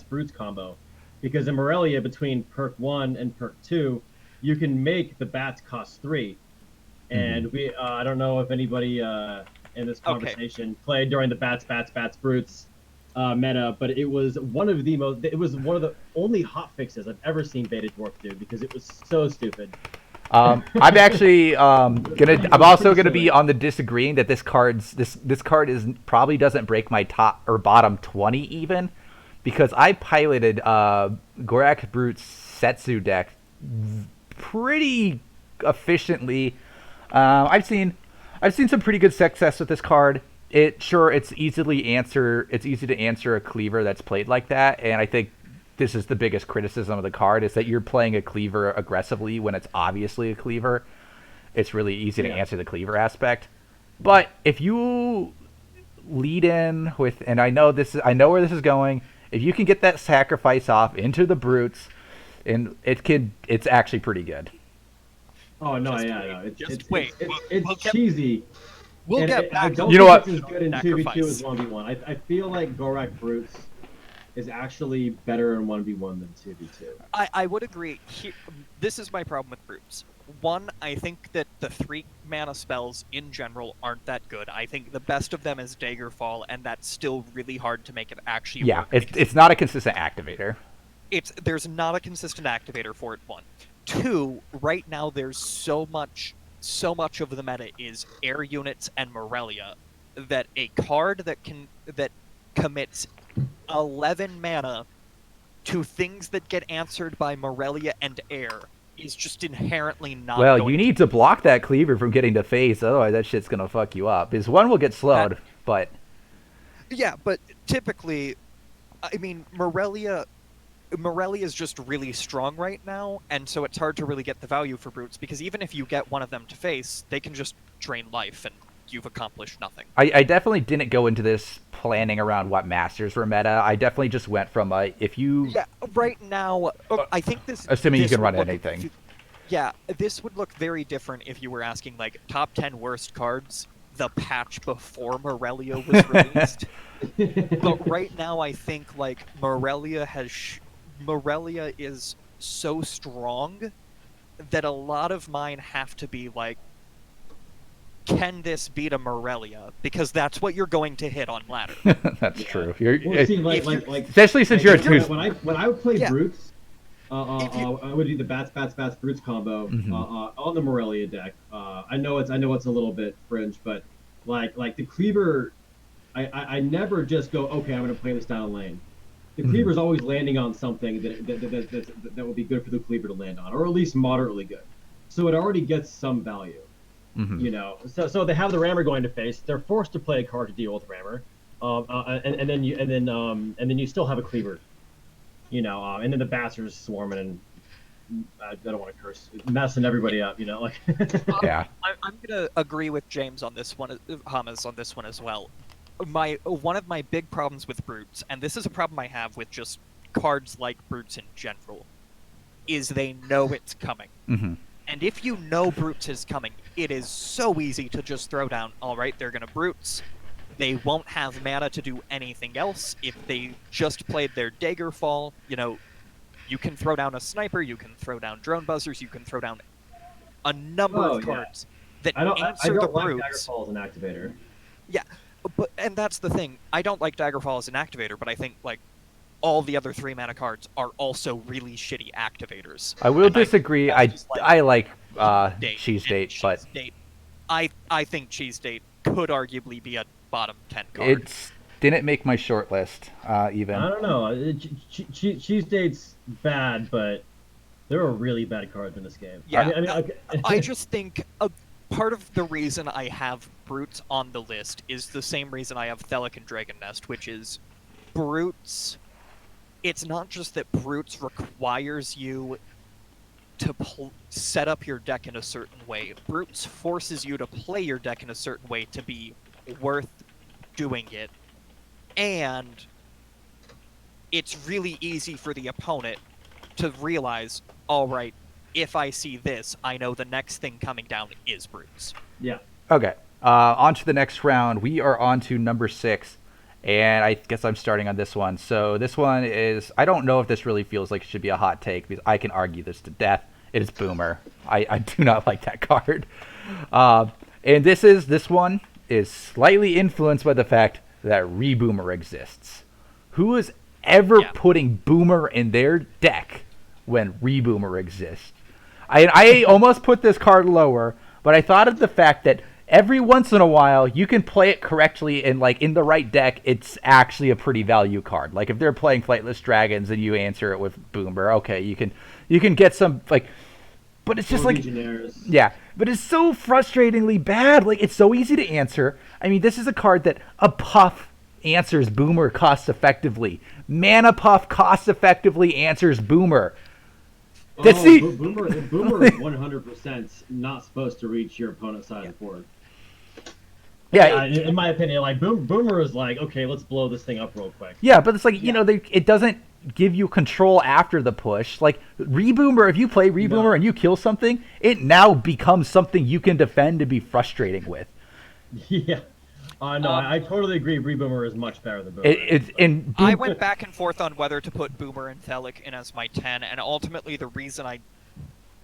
Brutes combo, because in Morelia between perk 1 and perk 2, you can make the Bats cost 3, and we I don't know if anybody in this conversation played during the Bats Brutes meta, but it was one of the only hot fixes I've ever seen Beta Dwarf do, because it was so stupid. I'm actually I'm also gonna be on the disagreeing that this card is probably doesn't break my top or bottom 20 even, because I piloted Gorak Brute's Setsu deck pretty efficiently. I've seen some pretty good success with this card. It's easy to answer a cleaver that's played like that, and I think this is the biggest criticism of the card, is that you're playing a cleaver aggressively when it's obviously a cleaver. It's really easy to answer the cleaver aspect. But if you lead in with, and I know where this is going, if you can get that sacrifice off into the brutes, and it's actually pretty good. Oh no, Just yeah, wait, no, it's just wait. it's We'll get- cheesy. We'll And get I back don't to You know think what? it's as good in Sacrifice. 2v2 as 1v1. I feel like Gorak Brutes is actually better in 1v1 than 2v2. I would agree. This is my problem with Brutes. One, I think that the 3 mana spells in general aren't that good. I think the best of them is Daggerfall, and that's still really hard to make it actually Yeah, work. it's not a consistent activator. There's not a consistent activator for it. 1, 2. Right now, there's so much of the meta is air units and Morelia that a card that commits 11 mana to things that get answered by Morelia and air is just inherently not. Well, going you need to block that cleaver from getting to phase, otherwise that shit's gonna fuck you up. His one will get slowed, but Yeah, but typically, I mean, Morelia is just really strong right now, and so it's hard to really get the value for brutes, because even if you get one of them to face, they can just drain life, and you've accomplished nothing. I definitely didn't go into this planning around what masters were meta. I definitely just went from if you Yeah, right now, I think this. assuming you this can run would look- anything. Yeah, this would look very different if you were asking, like, top 10 worst cards, the patch before Morelia was released. But right now, I think, like, Morelia is so strong that a lot of mine have to be like, can this beat a Morelia? Because that's what you're going to hit on ladder. That's true. Well, see, like, especially since you're a when two. when I would play Yeah. Brutes, I would do the Bats Brutes combo on the Morelia deck. I know it's a little bit fringe, but like the cleaver, I never just go, okay, I'm going to play this down lane. The cleaver's always landing on something that will be good for the cleaver to land on, or at least moderately good. So it already gets some value. You know, so they have the rammer going to face. They're forced to play a card to deal with rammer, and then you still have a cleaver. You know, and then the bats are just swarming, and I don't want to curse, messing everybody up. You know, like. Yeah. I'm gonna agree with James on this one, Hamas on this one as well. One of my big problems with brutes, and this is a problem I have with just cards like brutes in general, is they know it's coming. And if you know brutes is coming, it is so easy to just throw down, all right, they're going to brutes. They won't have mana to do anything else. If they just played their Daggerfall, you know, you can throw down a sniper, you can throw down drone buzzers, you can throw down a number of cards that I answer don't the like brutes. Daggerfall as an activator. Yeah, and that's the thing. I don't like Daggerfall as an activator, but I think, like, all the other 3 mana cards are also really shitty activators. I will disagree. I like Date cheese and date, but Cheese Date. I think Cheese Date could arguably be a bottom 10 card. It didn't make my short list even. I don't know. Cheese Date's bad, but there are really bad cards in this game. Yeah, okay. I just think a part of the reason I have Brutes on the list is the same reason I have Thelic and Dragon Nest, which is Brutes. It's not just that Brutes requires you to set up your deck in a certain way. Brutes forces you to play your deck in a certain way to be worth doing it. And it's really easy for the opponent to realize, all right, if I see this, I know the next thing coming down is Brutes. Yeah. Okay. On to the next round. We are on to number 6. And I guess I'm starting on this one. So this one is, I don't know if this really feels like it should be a hot take, because I can argue this to death. It is Boomer. I do not like that card. And this one is slightly influenced by the fact that Reboomer exists. Who is ever putting Boomer in their deck when Reboomer exists? I almost put this card lower, but I thought of the fact that every once in a while you can play it correctly, and like in the right deck, it's actually a pretty value card. Like if they're playing Flightless Dragons and you answer it with Boomer, okay, you can get some like. But it's just yeah, but it's so frustratingly bad. Like, it's so easy to answer. I mean, this is a card that a Puff answers Boomer cost effectively. Mana Puff cost effectively answers Boomer. Boomer is 100% not supposed to reach your opponent's side of the board. Yeah, in my opinion, like Boomer is like, okay, let's blow this thing up real quick. Yeah, but it's like, you know, it doesn't give you control after the push. Like Reboomer, if you play Reboomer and you kill something, it now becomes something you can defend to be frustrating with. Yeah. No, I totally agree. Reboomer is much better than Boomer. I went back and forth on whether to put Boomer and Thelic in as my 10, and ultimately the reason I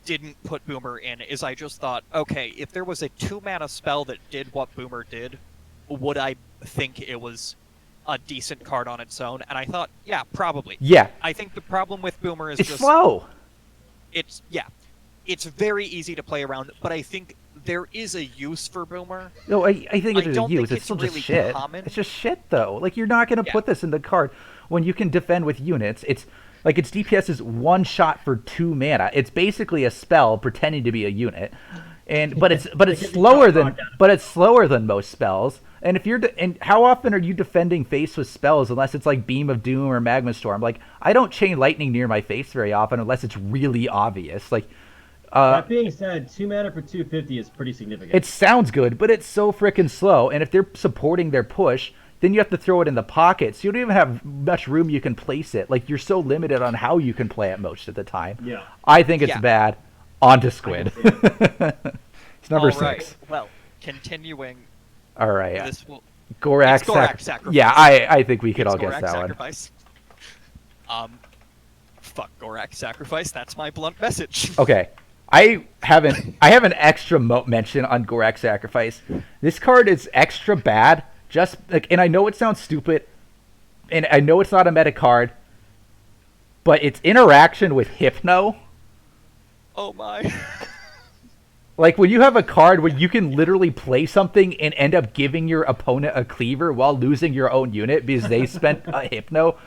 didn't put Boomer in is I just thought, okay, if there was a 2-mana spell that did what Boomer did, would I think it was a decent card on its own? And I thought, yeah, probably. Yeah. I think the problem with Boomer is it's slow. It's very easy to play around, but I think there is a use for Boomer. No, I think it is a use. It's still really just shit. Common. It's just shit, though. Like, you're not going to put this in the card when you can defend with units. It's like its DPS is 1 shot for 2 mana. It's basically a spell pretending to be a unit, but it's slower than most spells. And if and how often are you defending face with spells unless it's like Beam of Doom or Magma Storm? Like, I don't chain lightning near my face very often unless it's really obvious. Like, that being said, 2 mana for 250 is pretty significant. It sounds good, but it's so freaking slow. And if they're supporting their push, then you have to throw it in the pocket. So you don't even have much room you can place it. Like, you're so limited on how you can play it most of the time. Yeah. I think it's bad. On to Squid. It's number 6. Well, continuing. All right. Gorak Sacrifice. Yeah, I think we could all guess that Sacrifice. Fuck Gorak Sacrifice. That's my blunt message. Okay. I have an extra mention on Gorak Sacrifice. This card is extra bad. Just like, and I know it sounds stupid, and I know it's not a meta card, but its interaction with Hypno. Oh my. Like, when you have a card where you can literally play something and end up giving your opponent a cleaver while losing your own unit because they spent a Hypno.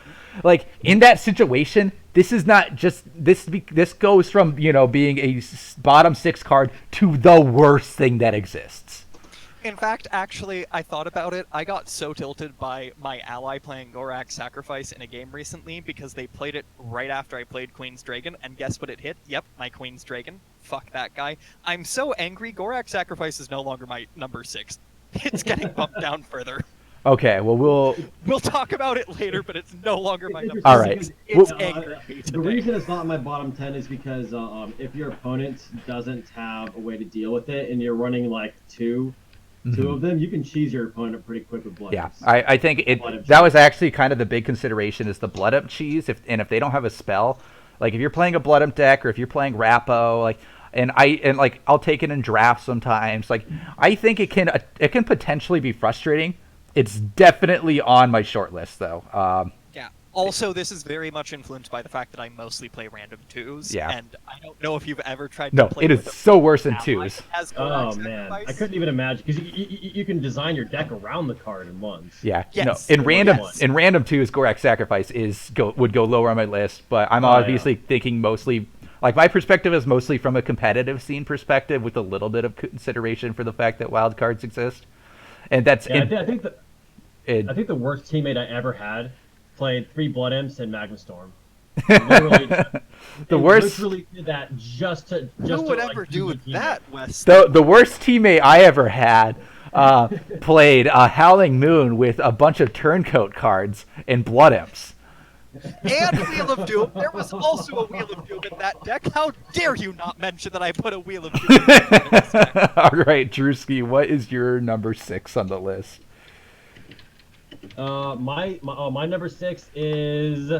Like, in that situation, this is not just this goes from, you know, being a bottom 6 card to the worst thing that exists. In fact, actually, I thought about it. I got so tilted by my ally playing Gorak Sacrifice in a game recently because they played it right after I played Queen's Dragon, and guess what it hit? Yep, my Queen's Dragon. Fuck that guy. I'm so angry. Gorak Sacrifice is no longer my number 6. It's getting bumped down further. Okay, well, we'll talk about it later, but it's no longer my number 6. All right. It's angry me the reason it's not in my bottom 10 is because if your opponent doesn't have a way to deal with it and you're running like two of them, you can cheese your opponent pretty quick with blood. Yeah, I think that was actually kind of the big consideration is the blood up cheese. If they don't have a spell, like if you're playing a blood up deck or if you're playing Rappo, like, and I'll take it in drafts sometimes. Like, I think it can potentially be frustrating. It's definitely on my short list though. Yeah, Also, this is very much influenced by the fact that I mostly play random twos. Yeah. And I don't know if you've ever tried to No, play it is with a so worse than ally twos. that has Oh Gorak man, I Sacrifice. couldn't even imagine because you can design your deck around the card in ones. Yeah, Yes. no. Yes. In random twos, Gorak Sacrifice would go lower on my list, but I'm obviously thinking mostly like my perspective is mostly from a competitive scene perspective, with a little bit of consideration for the fact that wild cards exist, and that's Yeah, I think I think the worst teammate I ever had played 3 Blood Imps and Magma Storm. Literally, the worst. Literally did that just to. Who would ever like, do beat the teammate. that, Wes? The worst teammate I ever had played Howling Moon with a bunch of turncoat cards and Blood Imps. And Wheel of Doom. There was also a Wheel of Doom in that deck. How dare you not mention that I put a Wheel of Doom in this deck? All right, Drewski, what is your number 6 on the list? My number 6 is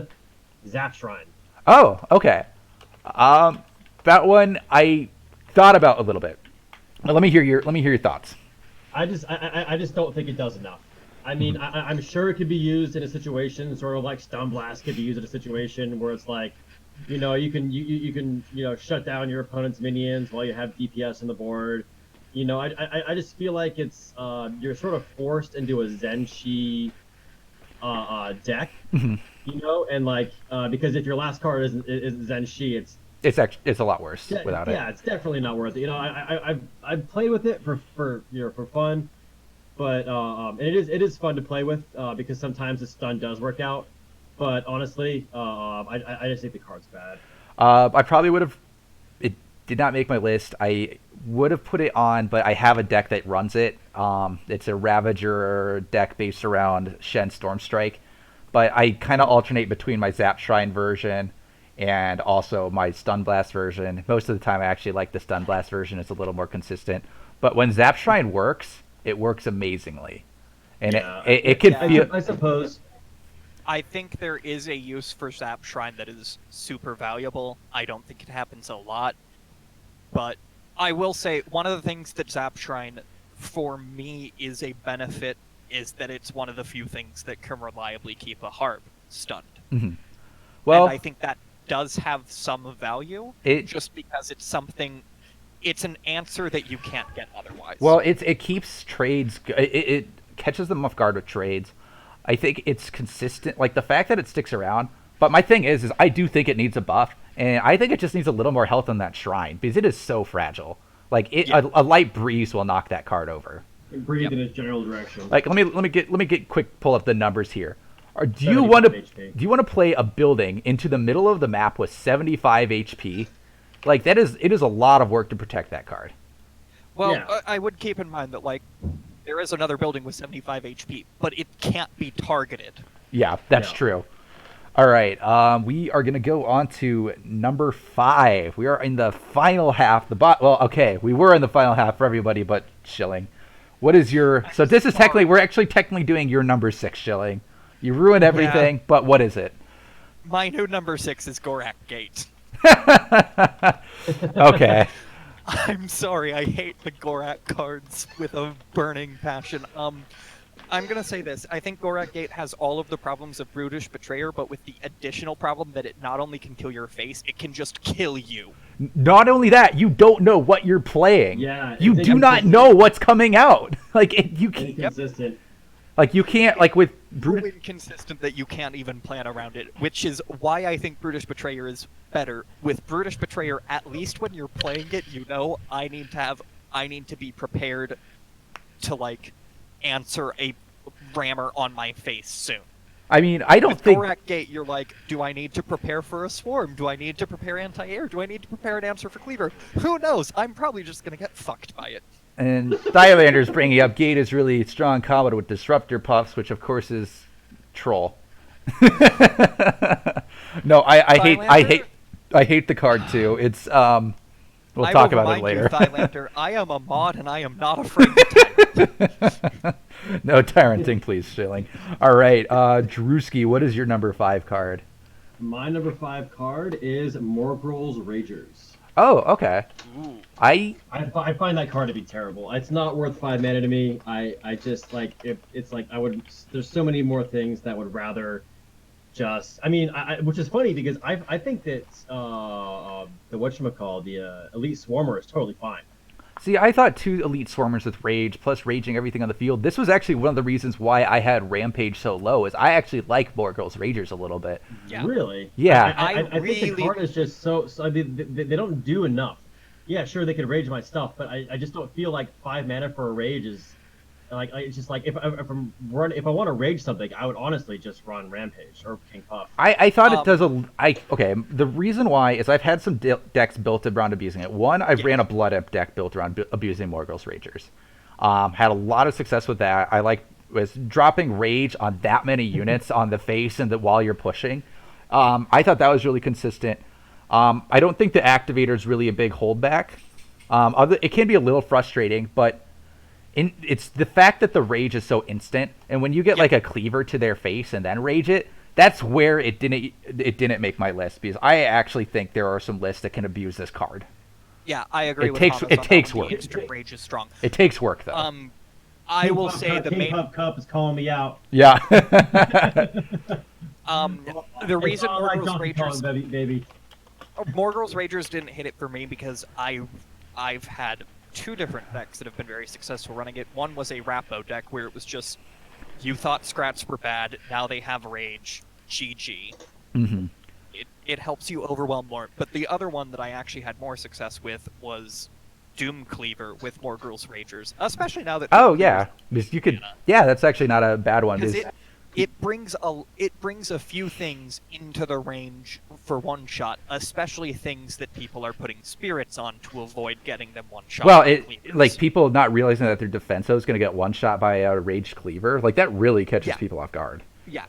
Zap Shrine. Oh, okay. That one I thought about a little bit. Let me hear your thoughts. I just don't think it does enough. I mean, I'm sure it could be used in a situation sort of like Stun Blast could be used in a situation where it's like, you can shut down your opponent's minions while you have DPS on the board. I just feel like it's you're sort of forced into a Zenshi deck, and like because if your last card isn't Zenshi, It's a lot worse without it. Yeah, it's definitely not worth it. I've played with it for fun, but it is fun to play with because sometimes the stun does work out. But honestly, I just think the card's bad. I probably would have. It did not make my list. I would have put it on, but I have a deck that runs it. It's a Ravager deck based around Shen Stormstrike, but I kind of alternate between my Zap Shrine version and also my Stun Blast version. Most of the time, I actually like the Stun Blast version. It's a little more consistent. But when Zap Shrine works, it works amazingly, and it could feel. I suppose. I think there is a use for Zap Shrine that is super valuable. I don't think it happens a lot, but I will say one of the things that Zap Shrine, for me, is a benefit is that it's one of the few things that can reliably keep a harp stunned. Mm-hmm. Well, and I think that does have some value, just because it's an answer that you can't get otherwise. Well, it keeps trades. It catches them off guard with trades. I think it's consistent, like the fact that it sticks around. But my thing is I do think it needs a buff, and I think it just needs a little more health on that shrine because it is so fragile. Like a light breeze will knock that card over. Breathe in its general direction. Like let me get quick pull up the numbers here. Do you want to play a building into the middle of the map with 75 HP? Like it is a lot of work to protect that card. Well, yeah. I would keep in mind that like there is another building with 75 HP, but it can't be targeted. Yeah, that's true. All right, we are going to go on to number 5. We are in the final half. Well, okay, we were in the final half for everybody but Schilling. What is your... So this is we're actually technically doing your number 6, Schilling. You ruined everything, but what is it? My new number 6 is Gorak Gate. Okay. I'm sorry, I hate the Gorak cards with a burning passion. I'm gonna say this. I think Gorak Gate has all of the problems of Brutish Betrayer, but with the additional problem that it not only can kill your face, it can just kill you. Not only that, you don't know what you're playing. Yeah. You do not know what's coming out. Like you can't. Inconsistent. Like you can't with so inconsistent that you can't even plan around it, which is why I think Brutish Betrayer is better. With Brutish Betrayer, at least when you're playing it, I need to be prepared to answer a rammer on my face soon. I mean, I don't think... With Gorak Gate, you're like, do I need to prepare for a swarm? Do I need to prepare anti-air? Do I need to prepare an answer for Cleaver? Who knows? I'm probably just going to get fucked by it. And Thylander's bringing up Gate is really strong combo with Disruptor Puffs, which of course is Troll. No, I hate the card too. It's we'll talk about it later. Thylander, I am a mod and I am not afraid of tyrant. No tyranting, please, Schilling. All right, Drewski, what is your number 5 card? My number 5 card is Morgrol's Ragers. Oh, okay. Ooh. I find that card to be terrible. It's not worth 5 mana to me. I just it's like I would. There's so many more things that would rather just, I mean, which is funny because I think that the whatchamacall, the Elite Swarmer is totally fine. See, I thought 2 elite swarmers with rage plus raging everything on the field. This was actually one of the reasons why I had rampage so low. Is I actually like Morgul's Ragers a little bit. Yeah. Really? Yeah. I think the really- card is just so I mean, they don't do enough. Yeah, sure, they could rage my stuff, but I just don't feel like 5 mana for a rage is like it's just like if I want to rage something, I would honestly just run Rampage or King Puff. I thought it does okay. The reason why is I've had some decks built around abusing it. One, I've ran a Blood Imp deck built around abusing Morgul's Ragers. Had a lot of success with that. I was dropping rage on that many units on the face and while you're pushing. I thought that was really consistent. I don't think the activator is really a big holdback. It can be a little frustrating, but it's the fact that the rage is so instant, and when you get like a cleaver to their face and then rage it, that's where it didn't make my list, because I actually think there are some lists that can abuse this card. Yeah, I agree It with takes- Thomas it on that takes one. The work. instant rage is strong. It takes work though. I King will Puff say Cup, the King main Puff Cup is calling me out. Yeah. the reason It's all right, Morgul's Donkey Kong, Ragers baby. Morgul's Ragers didn't hit it for me because I've had 2 different decks that have been very successful running it. One was a Rappo deck where it was just, you thought Scrats were bad, now they have Rage, GG. hmm It helps you overwhelm more. But the other one that I actually had more success with was Doom Cleaver with Morgul's Ragers, especially now that Oh yeah, because you could. Yeah, that's actually not a bad one. because because- it brings a few things into the range for one shot, especially things that people are putting spirits on to avoid getting them one shot. Well, with cleavers. like people not realizing that their defenso is going to get one shot by a raged cleaver, like that really catches Yeah. people off guard. Yeah,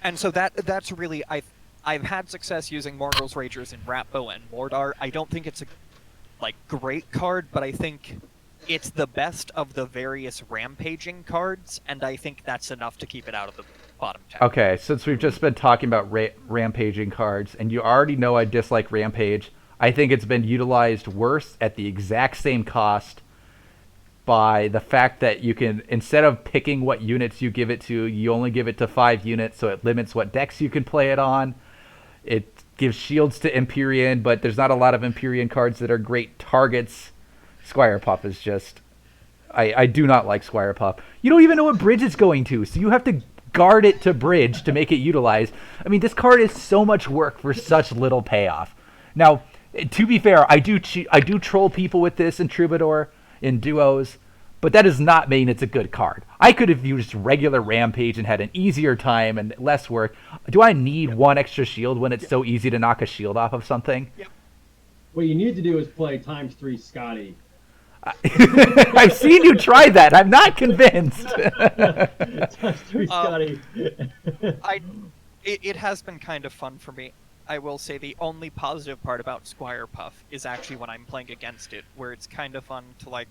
and so that's really I've had success using Morgul's Ragers in Rappo and Mordar. I don't think it's a great card, but I think it's the best of the various rampaging cards, and I think that's enough to keep it out of the bottom 10. Okay, since we've just been talking about rampaging cards, and you already know I dislike Rampage, I think it's been utilized worse at the exact same cost by the fact that you can, instead of picking what units you give it to, you only give it to 5 units, so it limits what decks you can play it on. It gives shields to Empyrean, but there's not a lot of Empyrean cards that are great targets. Squire Pup is just... I do not like Squire Pup. You don't even know what bridge it's going to, so you have to guard it to bridge to make it utilized. I mean, this card is so much work for such little payoff. Now, to be fair, I do troll people with this in Troubadour, in duos, but that does not mean it's a good card. I could have used regular Rampage and had an easier time and less work. Do I need one extra shield when it's so easy to knock a shield off of something? What you need to do is play ×3 Scotty. I've seen you try that. I'm not convinced. ×3 Scotty. It has been kind of fun for me. I will say the only positive part about Squire Puff is actually when I'm playing against it, where it's kind of fun to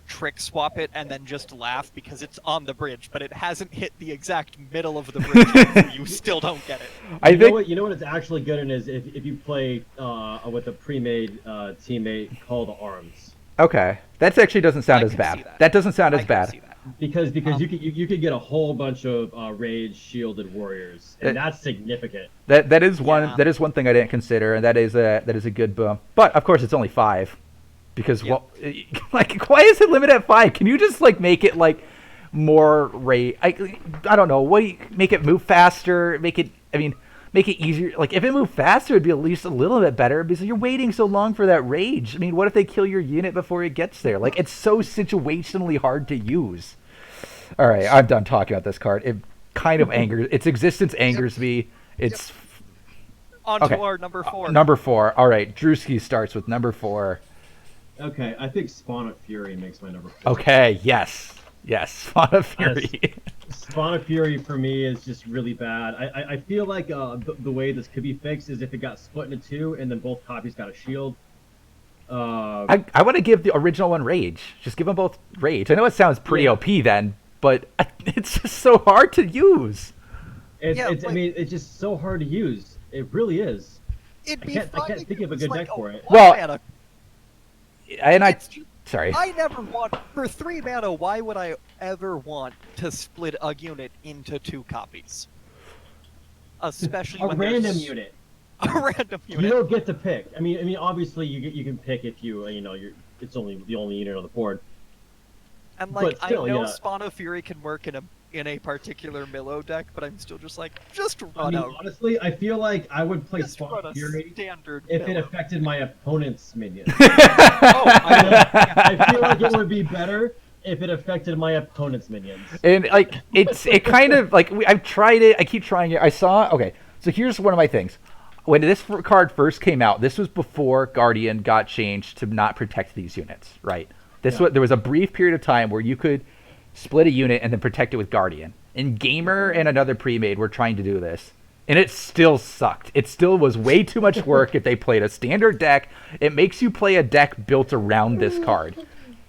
trick swap it and then just laugh because it's on the bridge, but it hasn't hit the exact middle of the bridge yet, so you still don't get it. You know what it's actually good in is if you play with a pre-made teammate called Arms. Okay, that actually doesn't sound I as can bad. see that. That doesn't sound as I can bad. see that. Because you could get a whole bunch of rage shielded warriors, and that's significant. That is one Yeah. that is one thing I didn't consider, and that is a good boom. But of course, it's only 5, because why is it limited at 5? Can you just make it more rate? I don't know. Make it move faster? Make it easier. If it moved faster, it'd be at least a little bit better, because you're waiting so long for that rage. I mean, what if they kill your unit before it gets there? It's so situationally hard to use. All right, I'm done talking about this card. It kind of angers. Its existence angers me. It's On okay. to our number 4. Number 4. All right, Drewski starts with number 4. Okay, I think Spawn of Fury makes my number 4. Okay, yes, Spawn of Fury. Spawn of Fury for me is just really bad. I feel like the way this could be fixed is if it got split into 2 and then both copies got a shield. I want to give the original one Rage. Just give them both Rage. I know it sounds pretty OP then, but it's just so hard to use. I mean, it's just so hard to use. It really is. I can't think of a good deck for it. Well, and sorry. I never want, for 3 mana, why would I ever want to split a unit into 2 copies? especially A when random there's unit. a random You unit. don't get to pick. I mean, obviously you can pick if it's only the only unit on the board. And like But still, I know yeah. Spawn of Fury can work in a particular Milo deck, but I'm still just like I run mean, out. honestly, I feel like I would play Just Spawn run of a Fury standard if it Milo. affected my opponent's minions. Oh, I feel like it would be better if it affected my opponent's minions. And like it kind of like I've tried it. I keep trying it. I saw. Okay, so here's one of my things. When this card first came out, this was before Guardian got changed to not protect these units, right? There was a brief period of time where you could split a unit and then protect it with Guardian. And Gamer and another pre-made were trying to do this, and it still sucked. It still was way too much work if they played a standard deck. It makes you play a deck built around this card.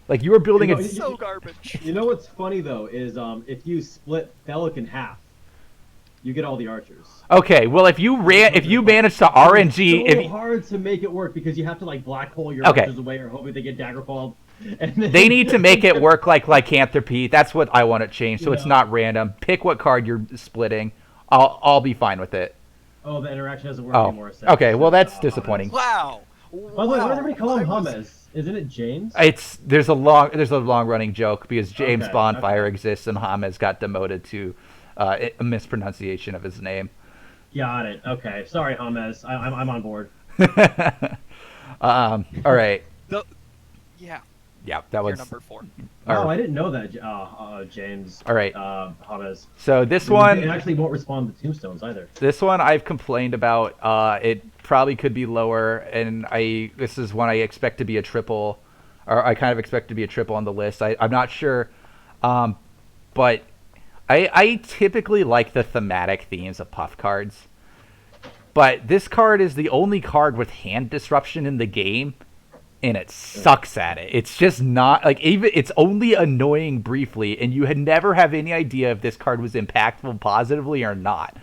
Like you were building You know, a It's so garbage. You know what's funny though is if you split Bellic in half, you get all the archers. Okay, well if you manage to RNG, It's so hard to make it work because you have to like black hole your archers away or hoping they get daggerfalled. And then... they need to make it work like lycanthropy. That's what I want to change, so it's Yeah. not random. Pick what card you're splitting. I'll be fine with it. Oh, the interaction doesn't work Oh, anymore. okay. Well, that's disappointing. Wow. By the way, why does everybody call him I was- Hummus? Isn't it James? There's a long running joke because James Okay, Bonfire exists and Hamas got demoted to a mispronunciation of his name. Got it. Okay. Sorry, Hummus. I'm on board. All right. Yeah, Yeah, that you're was. number 4. Oh, All I right. didn't know that, James. All right. Hummus. So this It one, actually won't respond to tombstones either. I've complained about. It probably could be lower, and this is one I expect to be a triple, or I kind of expect to be a triple on the list. I'm not sure, but I typically like the thematic themes of puff cards. But this card is the only card with hand disruption in the game, and it sucks at it. It's just not like it's only annoying briefly, and you had never have any idea if this card was impactful positively or not.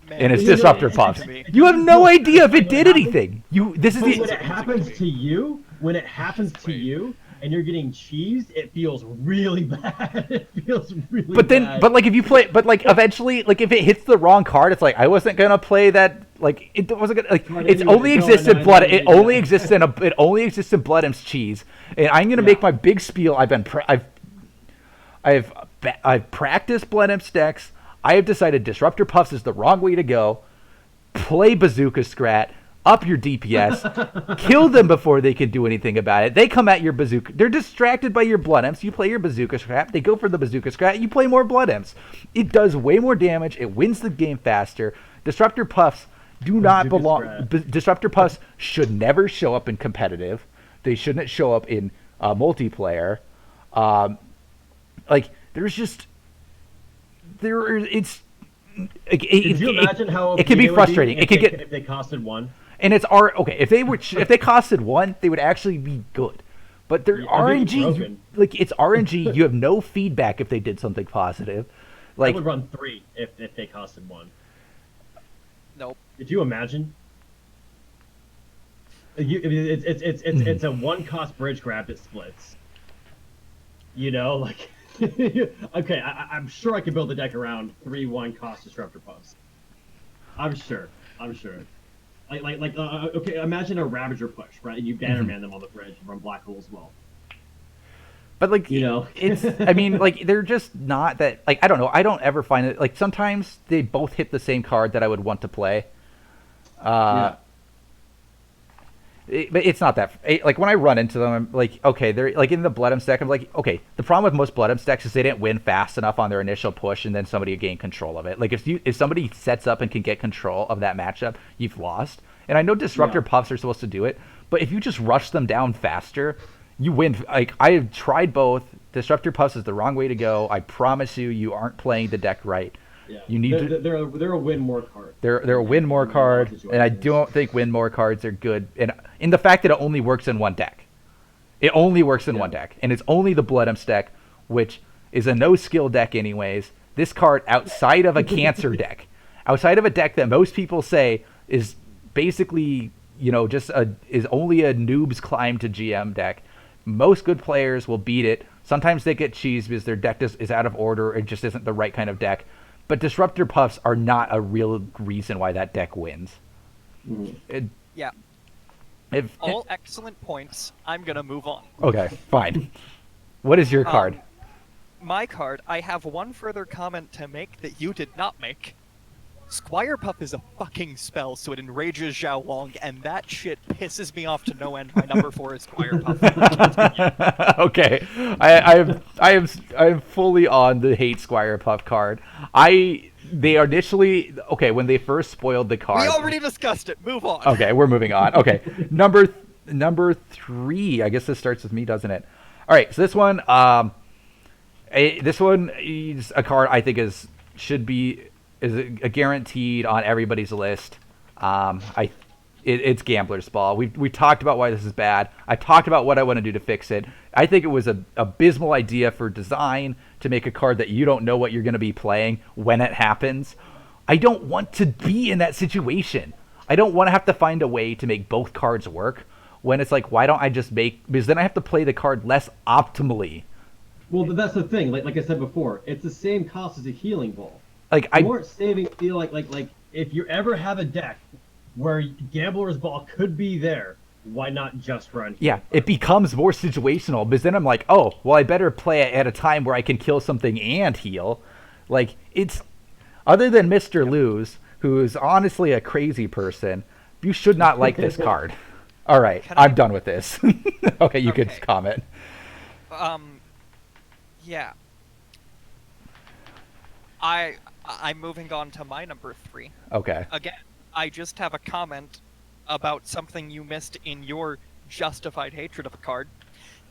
Man, And it's You know, disruptor it's- puffs. to me. You have no idea if it did happens- anything. This is But when the it happens to you, and you're getting cheesed, it feels really bad. It feels really but then bad. but like if you play but like eventually like if it hits the wrong card, it's like I wasn't gonna play that. Like it wasn't gonna like Right, it's anyway, only no, exists in no, blood. no, It no, only yeah. exists in it only exists in Blood M's cheese. And I'm gonna make my big spiel. I've practiced Blood M's decks. I have decided Disruptor Puffs is the wrong way to go. Play Bazooka Scrat, up your DPS, kill them before they can do anything about it. They come at your Bazooka. They're distracted by your Blood Imps. You play your Bazooka Scrat. They go for the Bazooka Scrat. You play more Blood Imps. It does way more damage. It wins the game faster. Disruptor Puffs do not Bazooka belong. Scrat. Disruptor Puffs should never show up in competitive. They shouldn't show up in multiplayer. Like it's Could you imagine how it can be frustrating. It could get if they costed one. and it's okay. If they costed one, they would actually be good. But they're Yeah, they'd be RNG. broken. Like it's RNG. You have no feedback if they did something positive. I Like would run 3 if they costed one. Nope. Could you imagine? It's a one cost bridge grab that splits. You know, like okay, I'm sure I could build a deck around 3/1 cost disruptor puffs. I'm sure. Okay, imagine a Ravager push, right? And you Bannerman them on the bridge and run Black Hole as well. But like You know? it's. I mean, like they're just not that. Like I don't know. I don't ever find it. Like sometimes they both hit the same card that I would want to play. Yeah. But it's not that. Like when I run into them, I'm like, okay, they're like in the Blood Imp deck. I'm like, okay. The problem with most Blood Imp decks is they didn't win fast enough on their initial push, and then somebody gained control of it. Like if somebody sets up and can get control of that matchup, you've lost. And I know Disruptor Yeah. Puffs are supposed to do it, but if you just rush them down faster, you win. Like I have tried both. Disruptor Puffs is the wrong way to go. I promise you, you aren't playing the deck right. Yeah. You need to. They're a win more card. They're a win more card, and I don't think win more cards are good. And in the fact that it only works in one deck, it only works in one deck, and it's only the Blood Imps deck, which is a no skill deck anyways. This card outside of a Cancer deck, outside of a deck that most people say is basically is only a noob's climb to GM deck. Most good players will beat it. Sometimes they get cheesed because their deck is out of order. It just isn't the right kind of deck. but Disruptor Puffs are not a real reason why that deck wins. Yeah. All excellent points. I'm gonna move on. Okay, fine. What is your card? My card, I have one further comment to make that you did not make. Squire Puff is a fucking spell, so it enrages Zhao Wong, and that shit pisses me off to no end. My number 4 is Squire Puff. Okay, I am fully on the hate Squire Puff card. They initially when they first spoiled the card. We already discussed it. Move on. Okay, we're moving on. Okay, number 3. I guess this starts with me, doesn't it? All right, so this one is a card I think is a guaranteed on everybody's list. It's Gambler's Ball. We talked about why this is bad. I talked about what I want to do to fix it. I think it was an abysmal idea for design to make a card that you don't know what you're going to be playing when it happens. I don't want to be in that situation. I don't want to have to find a way to make both cards work when it's like, why don't I just because then I have to play the card less optimally. Well, that's the thing. Like I said before, it's the same cost as a healing ball. Like More saving feel like if you ever have a deck where Gambler's Ball could be there, why not just run? Yeah, it becomes more situational because then I'm like, oh, well, I better play it at a time where I can kill something and heal. Like, it's other than Mr. Lose, who is honestly a crazy person, you should not like this card. All right, I'm done with this. Okay, you can comment. Yeah. I'm moving on to my number 3. Okay. Again, I just have a comment about something you missed in your justified hatred of a card.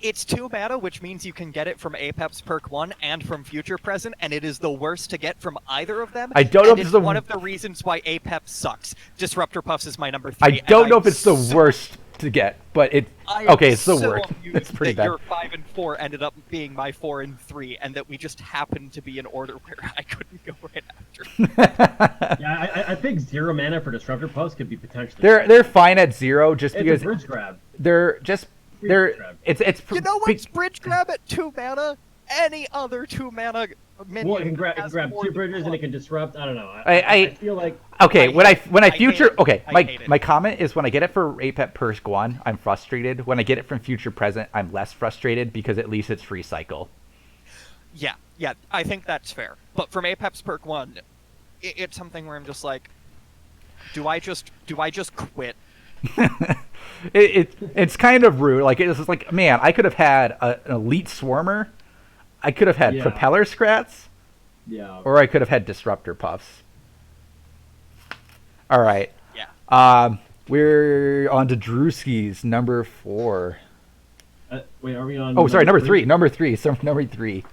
It's 2 mana, which means you can get it from Apex Perk 1 and from Future Present, and it is the worst to get from either of them. I don't know if it's it's one of the reasons why Apex sucks. Disruptor Puffs is my number 3. I don't know if it's the worst to get, but it's the worst. It's pretty that bad. Your 5 and 4 ended up being my 4 and 3, and that we just happened to be in order where I couldn't go right after. Yeah, I think 0 mana for Disruptor Puffs could be potentially. They're fine at 0 just because a bridge grab. It's You know what's bridge grab at 2 mana? Any other 2 mana minion. Well, it can grab 2 bridges and it can disrupt. I don't know. I feel like. Okay, when I future hate it. my comment is when I get it for Apex Perk 1, I'm frustrated. When I get it from Future Present, I'm less frustrated because at least it's free cycle. Yeah, I think that's fair. But from Apex Perk 1, it's something where I'm just like, do I just quit? It's kind of rude. Like it's just like, man, I could have had an Elite Swarmer, I could have had Propeller Scrats, or I could have had Disruptor Puffs. All right. Yeah. We're on to Drewski's number 4. Wait, are we on? Oh, sorry, number 3. Number 3. So number 3.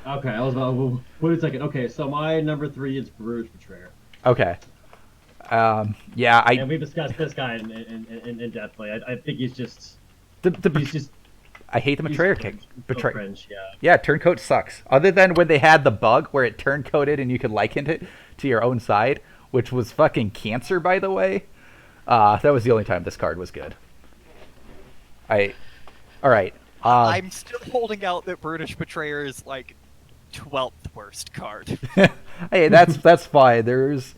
Okay, I was about. Wait a second. Okay, so my number 3 is Brewers Betrayer. Okay. And we've discussed this guy in depthly. I think he's just. He's just. I hate the Betrayer kick. Betrayer. Cringe, yeah. Yeah, turncoat sucks. Other than when they had the bug where it turncoated and you could liken it to your own side, which was fucking cancer, by the way. That was the only time this card was good. All right. I'm still holding out that Brutish Betrayer is like 12th worst card. Hey, that's fine. There's.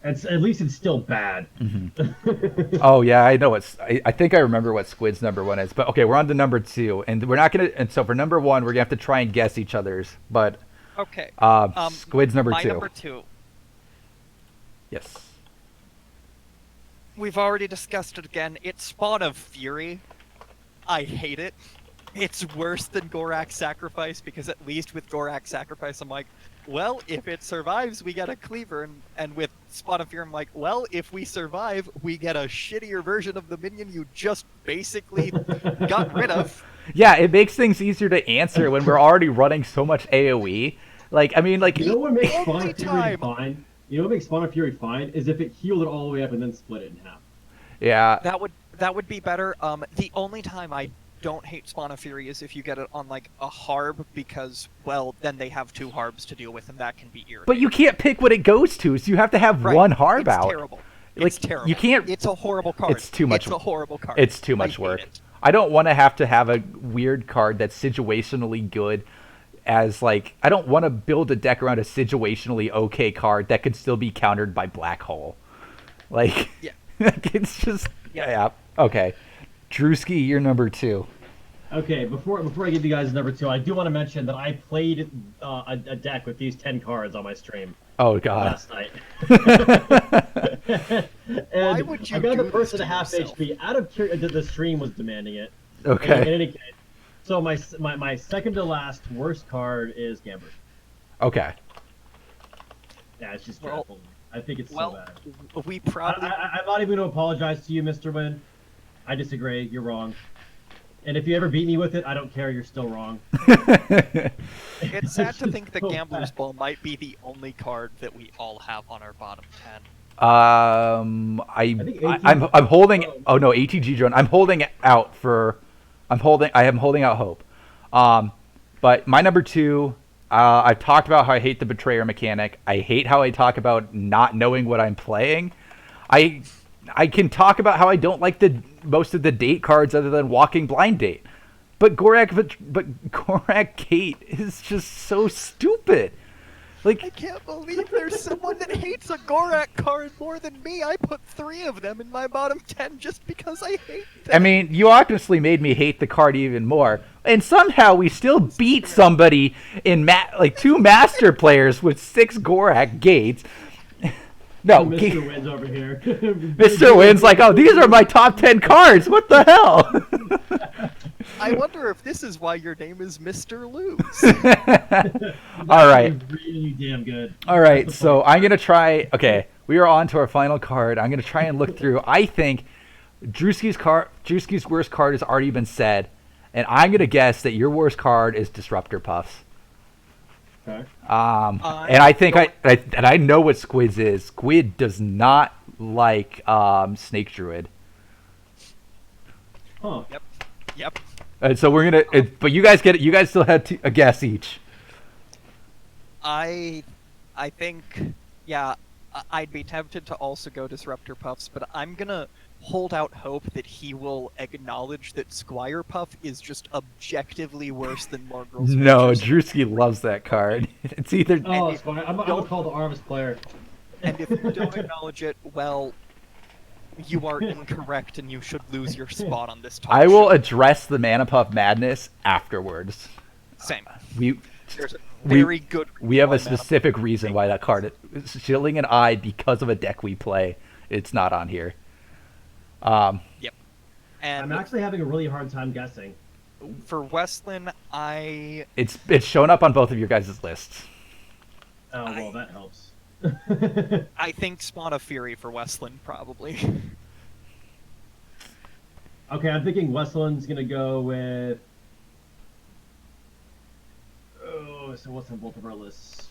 At least it's still bad. Mm-hmm. Oh yeah, I know I think I remember what Squid's number 1 is. But okay, we're on to number 2, and we're not gonna. And so for number 1, we're gonna have to try and guess each other's. But okay. Squid's number 2. My number 2. Yes. We've already discussed it again. It's Spawn of Fury. I hate it. It's worse than Gorak Sacrifice because at least with Gorak Sacrifice, I'm like, well, if it survives, we get a cleaver, and with Spawn of Fury, I'm like, well, if we survive, we get a shittier version of the minion you just basically got rid of. Yeah, it makes things easier to answer when we're already running so much AoE. Like, I mean, like... You know what makes Spawn of Fury fine? You know what makes Spawn of Fury fine? Is if it healed it all the way up and then split it in half. Yeah. That would be better. The only time I don't hate Spawn of Fury is if you get it on like a Harb because, well, then they have 2 Harbs to deal with and that can be irritating. But you can't pick what it goes to, so you have to have one Harb it's out. Terrible. Like, it's terrible. You can't. It's a horrible card. It's too much. It's a horrible card. It's too much work. I don't want to have a weird card that's situationally good as like I don't want to build a deck around a situationally okay card that could still be countered by Black Hole. Like, Yeah. like it's just yeah. Okay, Drewski, you're number 2. Okay, before I give you guys number 2, I do want to mention that I played a deck with these 10 cards on my stream Oh God. last night. And Why would you I got do the person this at to half yourself? HP. Out of the stream was demanding it. Okay. In any case, so my second to last worst card is Gambler. Okay. Yeah, it's just Well- dreadful. I think it's so Well, bad. we probably I'm not even going to apologize to you, Mr. Win. I disagree. You're wrong. And if you ever beat me with it, I don't care. You're still wrong. It's sad to just think that so Gambler's bad. Ball might be the only card that we all have on our bottom 10. think I'm holding. Oh. Oh no, ATG drone. I'm holding out for. I am holding out hope. But my number 2. I've talked about how I hate the betrayer mechanic. I hate how I talk about not knowing what I'm playing. I can talk about how I don't like the most of the date cards other than Walking Blind Date. But Gorak Kate is just so stupid. Like I can't believe there's someone that hates a Gorak card more than me. I put 3 of them in my bottom 10 just because I hate them. I mean, you obviously made me hate the card even more, and somehow we still beat somebody in like 2 master players with 6 Gorak gates. No, Mr. Win's over here. Mr. Win's like, oh, these are my top 10 cards. What the hell? I wonder if this is why your name is Mr. Lose. All right. Really damn good. All right, so I'm going to try. Okay, we are on to our final card. I'm going to try and look through. I think Drewski's worst card has already been said, and I'm going to guess that your worst card is Disruptor Puffs. Okay. And I think I know what Squid's is. Squid does not like Snake Druid. Huh. Yep. And so we're gonna. But you guys get it. You guys still had a guess each. I think, yeah, I'd be tempted to also go Disruptor Puffs, but I'm gonna hold out hope that he will acknowledge that Squire Puff is just objectively worse than Mongrel's No, Features. Drewski loves that card. It's either. Oh, if it's fine. I'm you gonna don't- call the Arms player. And if you don't acknowledge it, well, you are incorrect and you should lose your spot on this talk I will show. address the Mana Puff madness afterwards. Same. We There's a we- very good we have a reason why Mana specific reason why that card. Shilling and I, because of a deck we play, it's not on here. And I'm actually having a really hard time guessing. for Westlin, I It's shown up on both of your guys' lists. Oh, well, that helps. think Spawn of Fury for Westlin probably. Okay, I'm thinking Westland's gonna go with. Oh, so what's on both of our lists?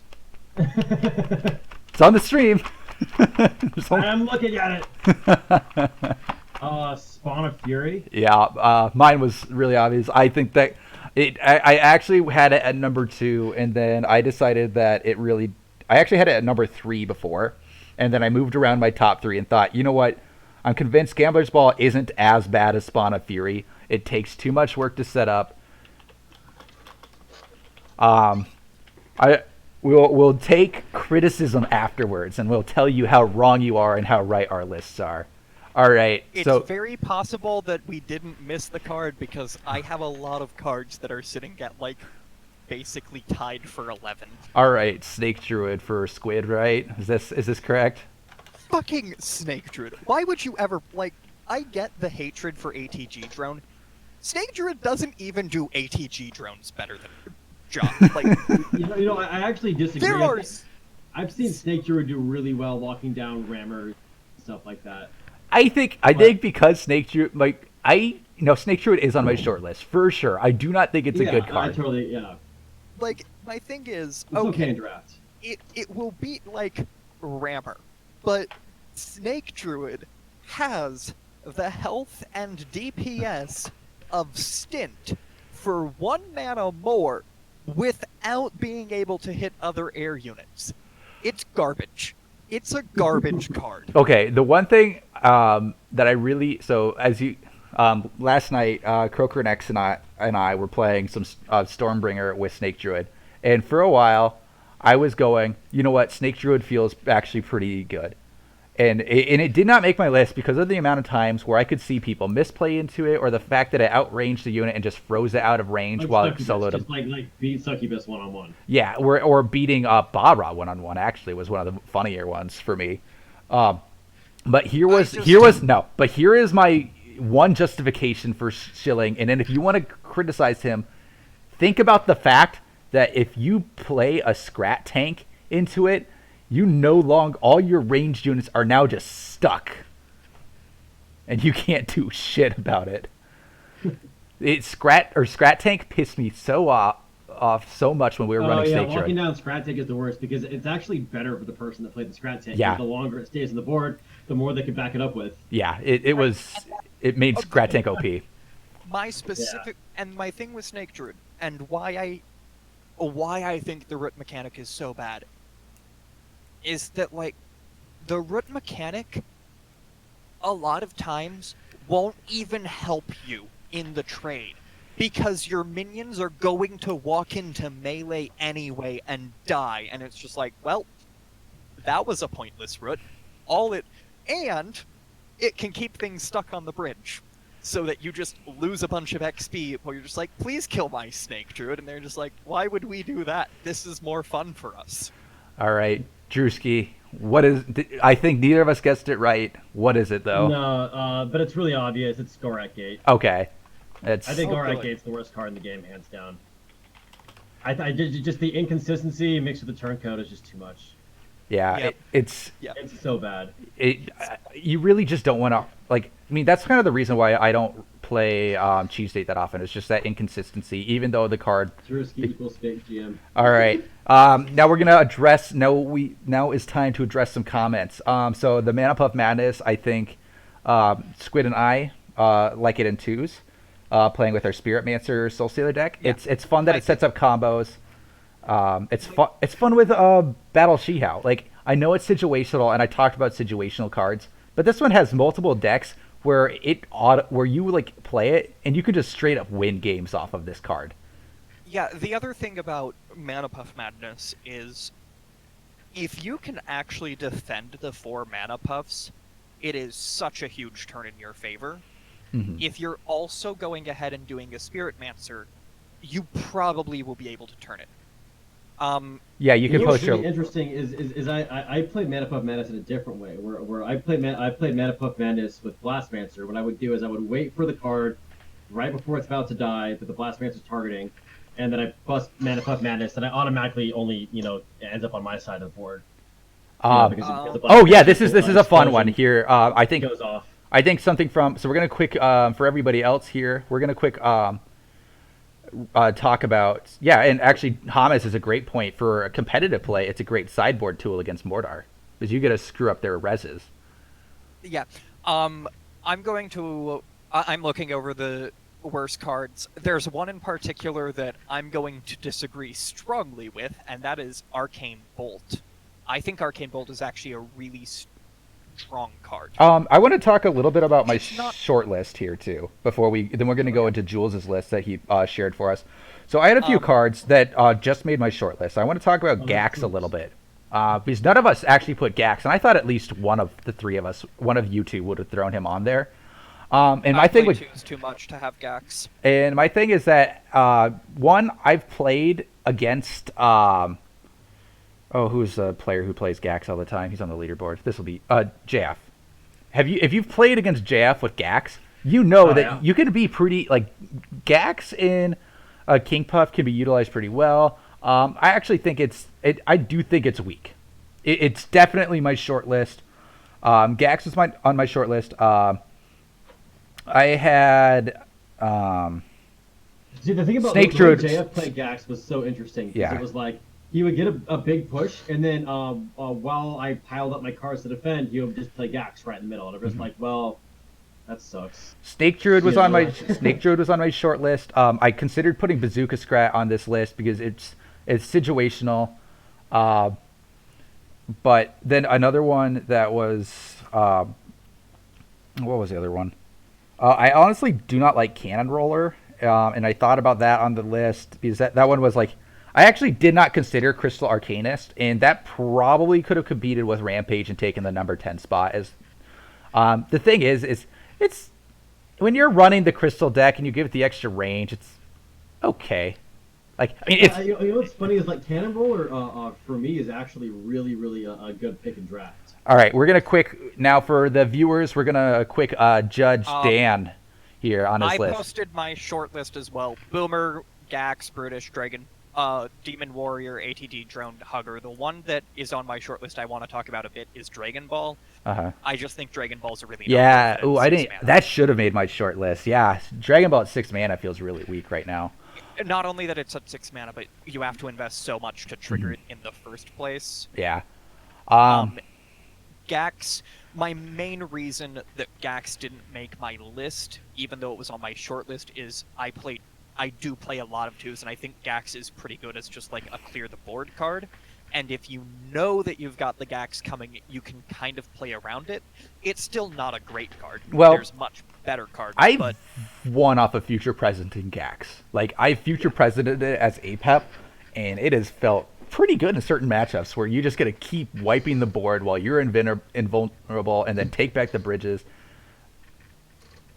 It's on the stream. There's only- I'm looking at it. Spawn of Fury. Yeah, mine was really obvious. I think that I actually had it at number 2, and then I decided that it really. I actually had it at number 3 before, and then I moved around my top 3 and thought, you know what? I'm convinced Gambler's Ball isn't as bad as Spawn of Fury. It takes too much work to set up. We'll take criticism afterwards, and we'll tell you how wrong you are and how right our lists are. All right, It's so very possible that we didn't miss the card because I have a lot of cards that are sitting at like basically tied for 11. all right, Snake Druid for Squid, right? Is this correct? Fucking Snake Druid. Why would you ever like? I get the hatred for ATG drone. Snake Druid doesn't even do ATG drones better than John. Like I actually disagree. there are. I've seen Snake Druid do really well walking down grammar, stuff like that. I think because Snake Druid, Snake Druid is on my short list for sure. I do not think it's a good card. Like my thing is It's okay in okay. draft. It will beat like Rammer, but Snake Druid has the health and DPS of Stint for 1 mana more without being able to hit other air units. It's garbage. It's a garbage card. Okay, the one thing that I really as you last night, Croker and X and I were playing some Stormbringer with Snake Druid, And for a while, I was going, you know what, Snake Druid feels actually pretty good. And it did not make my list because of the amount of times where I could see people misplay into it, or the fact that it outranged the unit and just froze it out of range Like while it Succubus, soloed him. just like beat Succubus 1-on-1. Yeah, or beating Bara 1-on-1 actually was one of the funnier ones for me. But here is my one justification for Schilling. And then if you want to criticize him, think about the fact that if you play a Scrat tank into it, you no longer, all your ranged units are now just stuck. And you can't do shit about it. Scrat tank pissed me so off so much when we were running Snake walking Druid. down Scrat Tank is the worst because it's actually better for the person that played the Scrat Tank. Yeah. The longer it stays on the board, the more they can back it up with. Yeah, it made Scrat tank OP. My specific and my thing with Snake Druid and why I think the root mechanic is so bad is that, like, the root mechanic a lot of times won't even help you in the trade because your minions are going to walk into melee anyway and die, and it's just like, well, that was a pointless root. And it can keep things stuck on the bridge so that you just lose a bunch of XP where you're just like, please kill my Snake Druid, and they're just like, why would we do that? This is more fun for us. All right, Drewski, I think neither of us guessed it right. What is it, though? No, but it's really obvious. It's Gorak Gate. Okay. I think Gorak Gate's the worst card in the game, hands down. Just the inconsistency mixed with the turncoat is just too much. Yeah, Yep. it's It's so bad. you really just don't want to, like, I mean, that's kind of the reason why I don't play Cheese Date that often. It's just that inconsistency, even though the card. Drewski equals fake GM. All right. Now we're gonna address. Now is time to address some comments. So the Mana Puff Madness, I think, Squid and I like it in twos. Playing with our Spirit Mancer Soul Stealer deck. Yeah. It's fun that it sets up combos. It's fun with Battle Shihao. Like, I know it's situational, and I talked about situational cards, but this one has multiple decks where you like play it, and you can just straight up win games off of this card. Yeah, the other thing about Mana Puff Madness is if you can actually defend the 4 Mana Puffs, it is such a huge turn in your favor. Mm-hmm. If you're also going ahead and doing a Spirit Mancer, you probably will be able to turn it. Yeah, you can what's post your. really interesting is I play Mana Puff Madness in a different way, where I played Mana Puff Madness with Blastmancer. What I would do is I would wait for the card right before it's about to die that the Blastmancer's targeting, and then I bust Mana Puff Madness, and I automatically only ends up on my side of the board. Because the Oh yeah, this is Blastmancer a fun one explosion here. I think goes off. I think something from. So we're gonna quick for everybody else here. We're gonna quick talk about and actually Hamas is a great point for a competitive play. It's a great sideboard tool against Mordar because you get to screw up their reses. Yeah. I'm looking over the worst cards. There's one in particular that I'm going to disagree strongly with, and that is Arcane Bolt. I think Arcane Bolt is actually a really strong card. I want to talk a little bit about my It's not- short list here too. Before then we're going to go into Jules's list that he shared for us. So I had a few cards that just made my short list. I want to talk about Gax a little bit because none of us actually put Gax, and I thought at least one of the three of us, one of you two, would have thrown him on there. And my thing with too much to have Gax. And my thing is that one, I've played against who's a player who plays Gax all the time? He's on the leaderboard. This will be JF. If you've played against JF with Gax, you know that you can be pretty like Gax in King Puff can be utilized pretty well. I actually think I do think it's weak. It's definitely my short list. Gax is on my short list. I had See, the thing about Snake the way Druid. JF played Gax was so interesting. Yeah. It was like he would get a big push, and then while I piled up my cards to defend, he would just play Gax right in the middle. And I was like, well, that sucks. Snake Druid was on my short list. I considered putting Bazooka Scrat on this list because it's situational. But then another one that was what was the other one? I honestly do not like Cannon Roller, and I thought about that on the list because that one was like I actually did not consider Crystal Arcanist, and that probably could have competed with Rampage and taken the number 10 spot. As the thing is it's when you're running the Crystal deck and you give it the extra range, it's okay. Like, I mean, it's you know what's funny is like Cannonballer for me is actually really a good pick and draft. all right. We're gonna quick now for the viewers. We're gonna quick judge Dan here on his list. I posted my short list as well. Boomer, Gax, Brutish, Dragon, Demon Warrior, ATD, Drone, Hugger. The one that is on my short list I want to talk about a bit is Dragon Ball. I just think Dragon Ball's a really yeah. Ooh, I didn't. Mana. That should have made my short list. Yeah, Dragon Ball at 6 mana feels really weak right now. Not only that it's at 6 mana, but you have to invest so much to trigger it in the first place. Yeah. Gax, my main reason that Gax didn't make my list, even though it was on my short list, is I do play a lot of 2s, and I think Gax is pretty good as just like a clear the board card. And if you know that you've got the Gax coming, you can kind of play around it. It's still not a great card. Well, there's much better cards. I won off a Future President in Gax. Like, I Future Presidented it as APEP, and it has felt pretty good in certain matchups where you just get to keep wiping the board while you're invulnerable and then take back the bridges.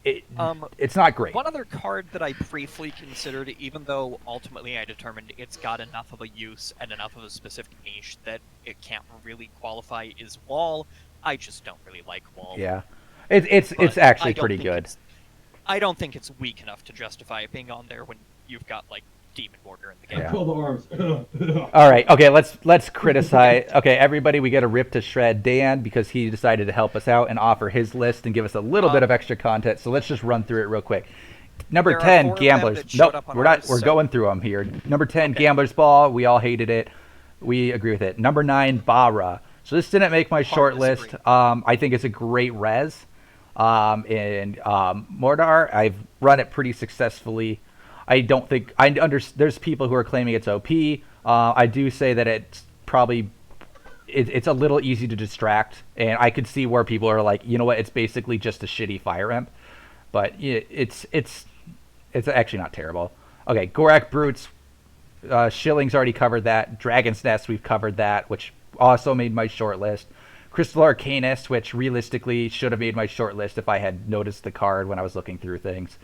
It's not great. One other card that I briefly considered, even though ultimately I determined it's got enough of a use and enough of a specific niche that it can't really qualify, is Wall. I just don't really like Wall. Yeah, it's actually pretty good. I don't think it's weak enough to justify it being on there when you've got like Demon Warrior in the game. Yeah. Pull the arms. All right, okay, let's criticize. Okay, everybody, we got to rip to shred Dan because he decided to help us out and offer his list and give us a little bit of extra content. So let's just run through it real quick. Number 10, Gamblers. Nope, we're not. We're going through them here. Number 10, Gamblers Ball. We all hated it. We agree with it. Number 9, Bara. So this didn't make my short list. I think it's a great res. And Mordar, I've run it pretty successfully. I don't think there's people who are claiming it's OP. I do say that it's probably it's a little easy to distract, and I could see where people are like, you know what, it's basically just a shitty fire imp, but it's actually not terrible. Okay, Gorak Brutes, Schilling's already covered that. Dragon's Nest, we've covered that, which also made my short list. Crystal Arcanist, which realistically should have made my short list if I had noticed the card when I was looking through things.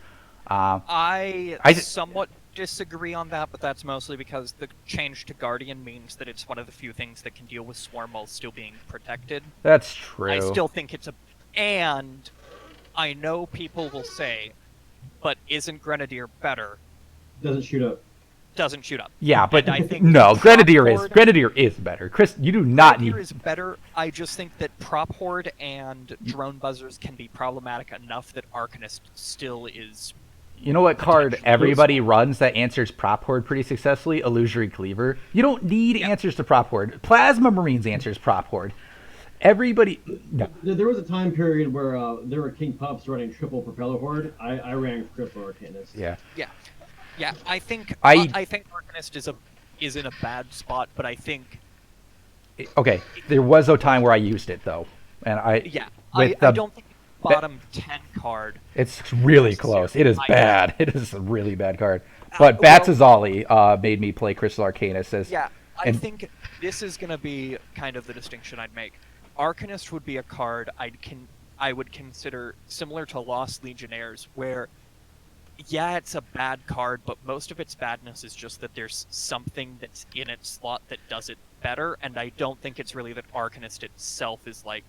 I somewhat disagree on that, but that's mostly because the change to Guardian means that it's one of the few things that can deal with Swarm while still being protected. That's true. I still think it's and I know people will say, but isn't Grenadier better? Doesn't shoot up. Yeah, but I think no, Grenadier is better. Chris, you do not Grenadier is better. I just think that Prop Horde and Drone Buzzers can be problematic enough that Arcanist still is. You know what card everybody runs that answers Prop Horde pretty successfully? Illusory Cleaver. You don't need answers to Prop Horde. Plasma Marines answers Prop Horde. Everybody. No. There was a time period where there were King Pups running triple Propeller Horde. I ran Crystal Arcanist. Yeah, I think Arcanist is in a bad spot, but I think. Okay, there was a time where I used it though, and I don't think bottom 10 card. It's really close. It is bad. It is a really bad card. But Batsazali made me play Crystal Arcanist. I think this is going to be kind of the distinction I'd make. Arcanist would be a card I would consider similar to Lost Legionnaires, where it's a bad card, but most of its badness is just that there's something that's in its slot that does it better, and I don't think it's really that Arcanist itself is like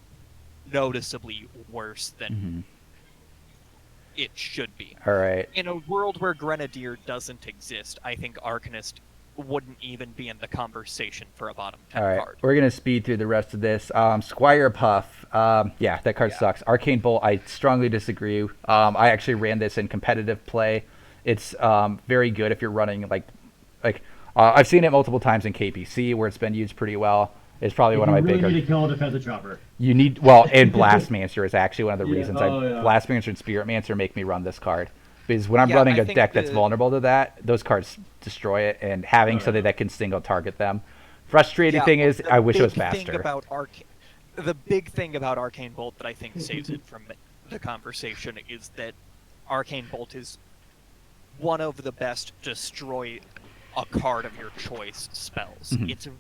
noticeably worse than it should be. All right. In a world where Grenadier doesn't exist, I think Arcanist wouldn't even be in the conversation for a bottom 10 card. We're going to speed through the rest of this. Squire Puff. That card sucks. Arcane Bolt, I strongly disagree. I actually ran this in competitive play. It's very good if you're running like I've seen it multiple times in KPC where it's been used pretty well. It's probably one of my bigger. You need to kill a defensive chopper. You need and Blastmancer is actually one of the reasons. Blastmancer and Spiritmancer make me run this card. Because when I'm running a deck that's vulnerable to that, those cards destroy it, and having something that can single target them. Frustrating thing is, I wish it was faster. The big thing about Arcane Bolt that I think saves it from the conversation is that Arcane Bolt is one of the best destroy a card of your choice spells. Mhm.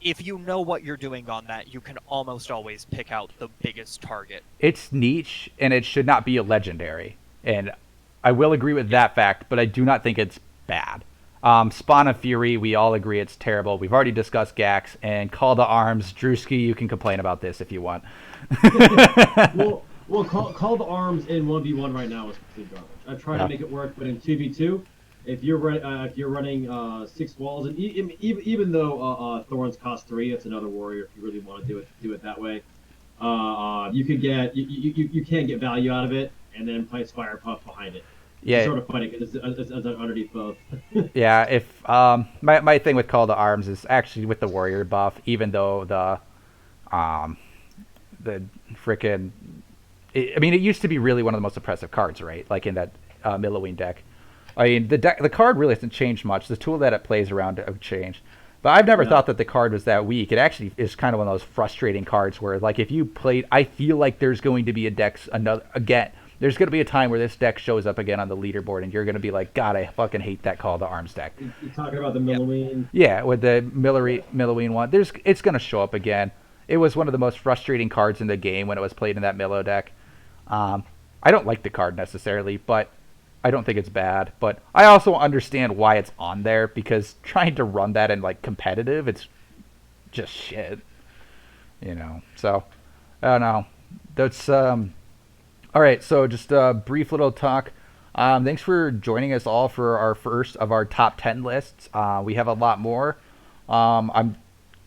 If you know what you're doing on that, you can almost always pick out the biggest target. It's niche, and it should not be a legendary. And I will agree with that fact, but I do not think it's bad. Spawn of Fury, we all agree it's terrible. We've already discussed Gax, and Call to Arms. Drewski, you can complain about this if you want. Well, call the arms in 1v1 right now is complete garbage. I tried to make it work, but in 2v2, if you're running 6 walls, and even though thorns cost 3, it's another warrior if you really want to do it that way. You could get you can get value out of it, and then place Fire Puff behind it. Yeah, Sort of funny because it's underneath both. yeah. If my thing with Call to Arms is actually with the warrior buff, even though the frickin' I mean, it used to be really one of the most oppressive cards, right? Like in that Milloween deck. I mean, the card really hasn't changed much. The tool that it plays around have changed. But I've never thought that the card was that weak. It actually is kind of one of those frustrating cards where, like, if you played, I feel like there's going to be there's going to be a time where this deck shows up again on the leaderboard, and you're going to be like, God, I fucking hate that Call to Arms deck. You're talking about the Milloween? Yeah, with the Milloween one. It's going to show up again. It was one of the most frustrating cards in the game when it was played in that Millow deck. I don't like the card necessarily, but I don't think it's bad. But I also understand why it's on there, because trying to run that in like competitive, it's just shit. So I don't know. That's all right. So just a brief little talk. Thanks for joining us all for our first of our top 10 lists. We have a lot more. I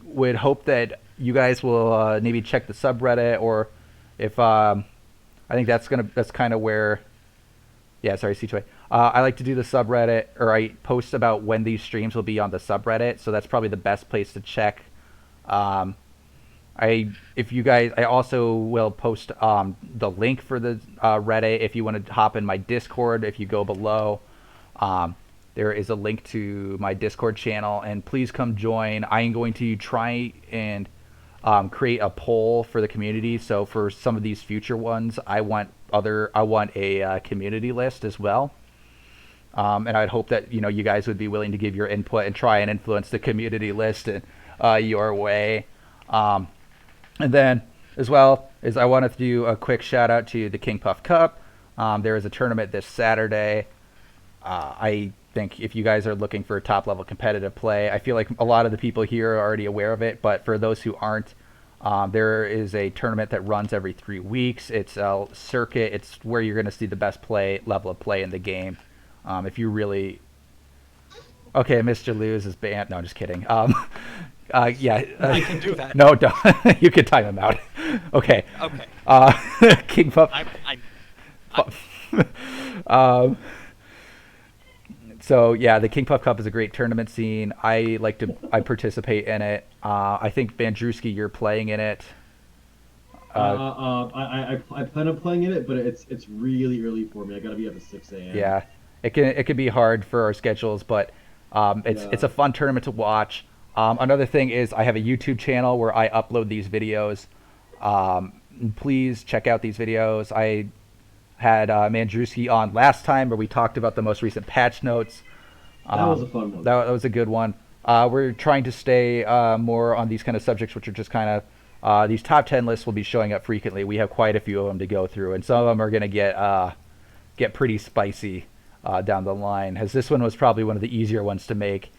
would hope that you guys will maybe check the subreddit, or if I think that's kind of where. Yeah, sorry, C2A. I like to do the subreddit, or I post about when these streams will be on the subreddit, so that's probably the best place to check. I also will post the link for the Reddit if you want to hop in my Discord. If you go below, there is a link to my Discord channel, and please come join. I am going to try and create a poll for the community. So for some of these future ones, I want a community list as well. And I'd hope that you guys would be willing to give your input and try and influence the community list your way. And then, as well as I wanted to do a quick shout out to the King Puff Cup. There is a tournament this Saturday. I think if you guys are looking for top level competitive play, I feel like a lot of the people here are already aware of it, but for those who aren't, there is a tournament that runs every 3 weeks. It's a circuit. It's where you're going to see the best level of play in the game. If you really... Okay, Mr. Luz is banned. No, I'm just kidding. Yeah. I can do that. No, don't. You can time him out. Okay. Okay. King Puff. So yeah, the King Puff Cup is a great tournament scene. I participate in it. I think Mandrewski, you're playing in it. I plan on playing in it, but it's really early for me. I gotta be up at 6 a.m. Yeah, it can be hard for our schedules, but it's a fun tournament to watch. Another thing is I have a YouTube channel where I upload these videos. Please check out these videos. I had Mandrewski on last time where we talked about the most recent patch notes. That was a fun one. That was a good one. We're trying to stay more on these kind of subjects, which are just kind of these top 10 lists will be showing up frequently. We have quite a few of them to go through, and some of them are going to get pretty spicy down the line, as this one was probably one of the easier ones to make.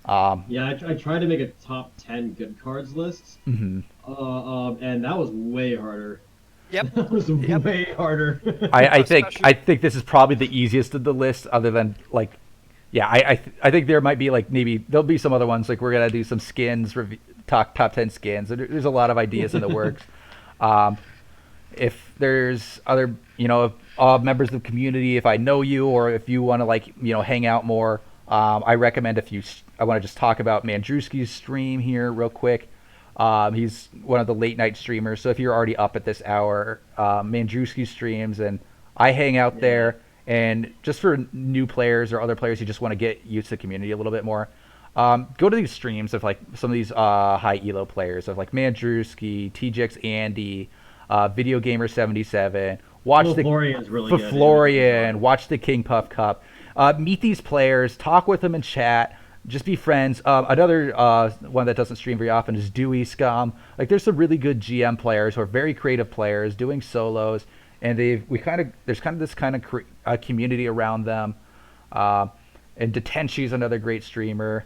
Yeah, I tried to make a top 10 good cards list, and that was way harder. Yep. That was way harder. I think this is probably the easiest of the list, other than I think there might be maybe there'll be some other ones, like we're gonna do some skins, top 10 skins. There's a lot of ideas in the works. If there's other members of the community, if I know you, or if you want to hang out more, I recommend I want to just talk about Mandrewski's stream here real quick. He's one of the late night streamers, so if you're already up at this hour, Mandrewski streams, and I hang out there. And just for new players or other players who just want to get used to the community a little bit more, go to these streams of some of these high elo players of Mandrewski, TJX Andy, Video Gamer 77. Watch Florian's really good. Florian, watch the King Puff Cup. Meet these players, talk with them in chat. just be friends. Another one that doesn't stream very often is Dewey Scum. Like, there's some really good GM players who are very creative players doing solos, and there's kind of this kind of community around them. And Detenshi's another great streamer.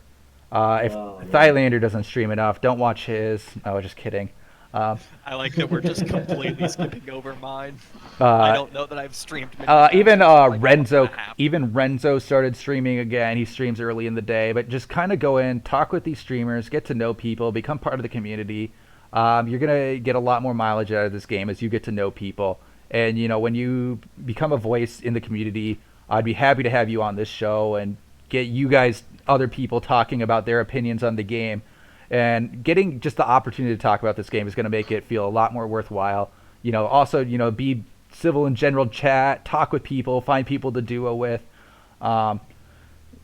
If Thylander doesn't stream enough, don't watch his. No, just kidding. I like that we're just completely skipping over mine. I don't know that I've streamed. Even like Renzo, even Renzo started streaming again. He streams early in the day, but just kind of go in, talk with these streamers, get to know people, become part of the community. You're gonna get a lot more mileage out of this game as you get to know people. And when you become a voice in the community, I'd be happy to have you on this show and get you guys, other people, talking about their opinions on the game. And getting just the opportunity to talk about this game is going to make it feel a lot more worthwhile. Also, be civil in general chat, talk with people, find people to duo with,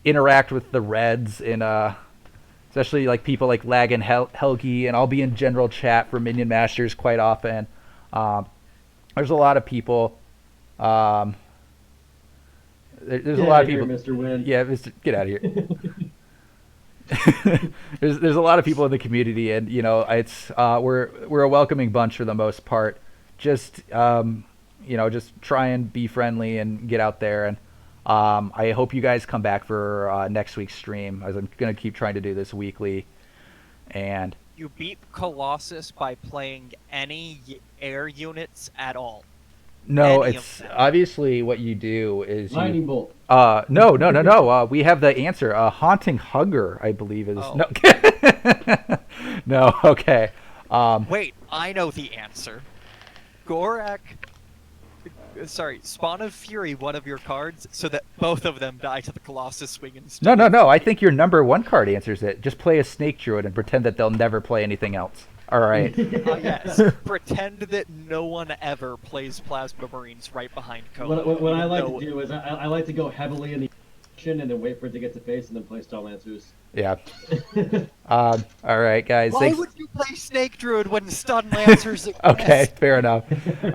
interact with the Reds, and especially like people like Lag and Helgi, and I'll be in general chat for Minion Masters quite often. There's a lot of people. There's a lot of people. Mr. Win. Yeah, get out of here. there's a lot of people in the community, and it's we're a welcoming bunch for the most part. Just just try and be friendly and get out there, and I hope you guys come back for next week's stream, as I'm gonna keep trying to do this weekly. And you beat Colossus by playing any air units at all. No, it's obviously what you do is Lightning bolt. No. We have the answer. Haunting Hunger, I believe, is no. No, okay. Wait, I know the answer. Gorak. Sorry, Spawn of Fury, one of your cards, so that both of them die to the Colossus swing instead. No. I think your number one card answers it. Just play a Snake Druid and pretend that they'll never play anything else. All right. Yes. Pretend that no one ever plays Plasma Marines right behind Code. What I like to do is I like to go heavily in the action and then wait for it to get to face and then play Star Lancers. Yeah. All right, guys. Why would you play Snake Druid when Stun Lancers? Okay, fair enough. All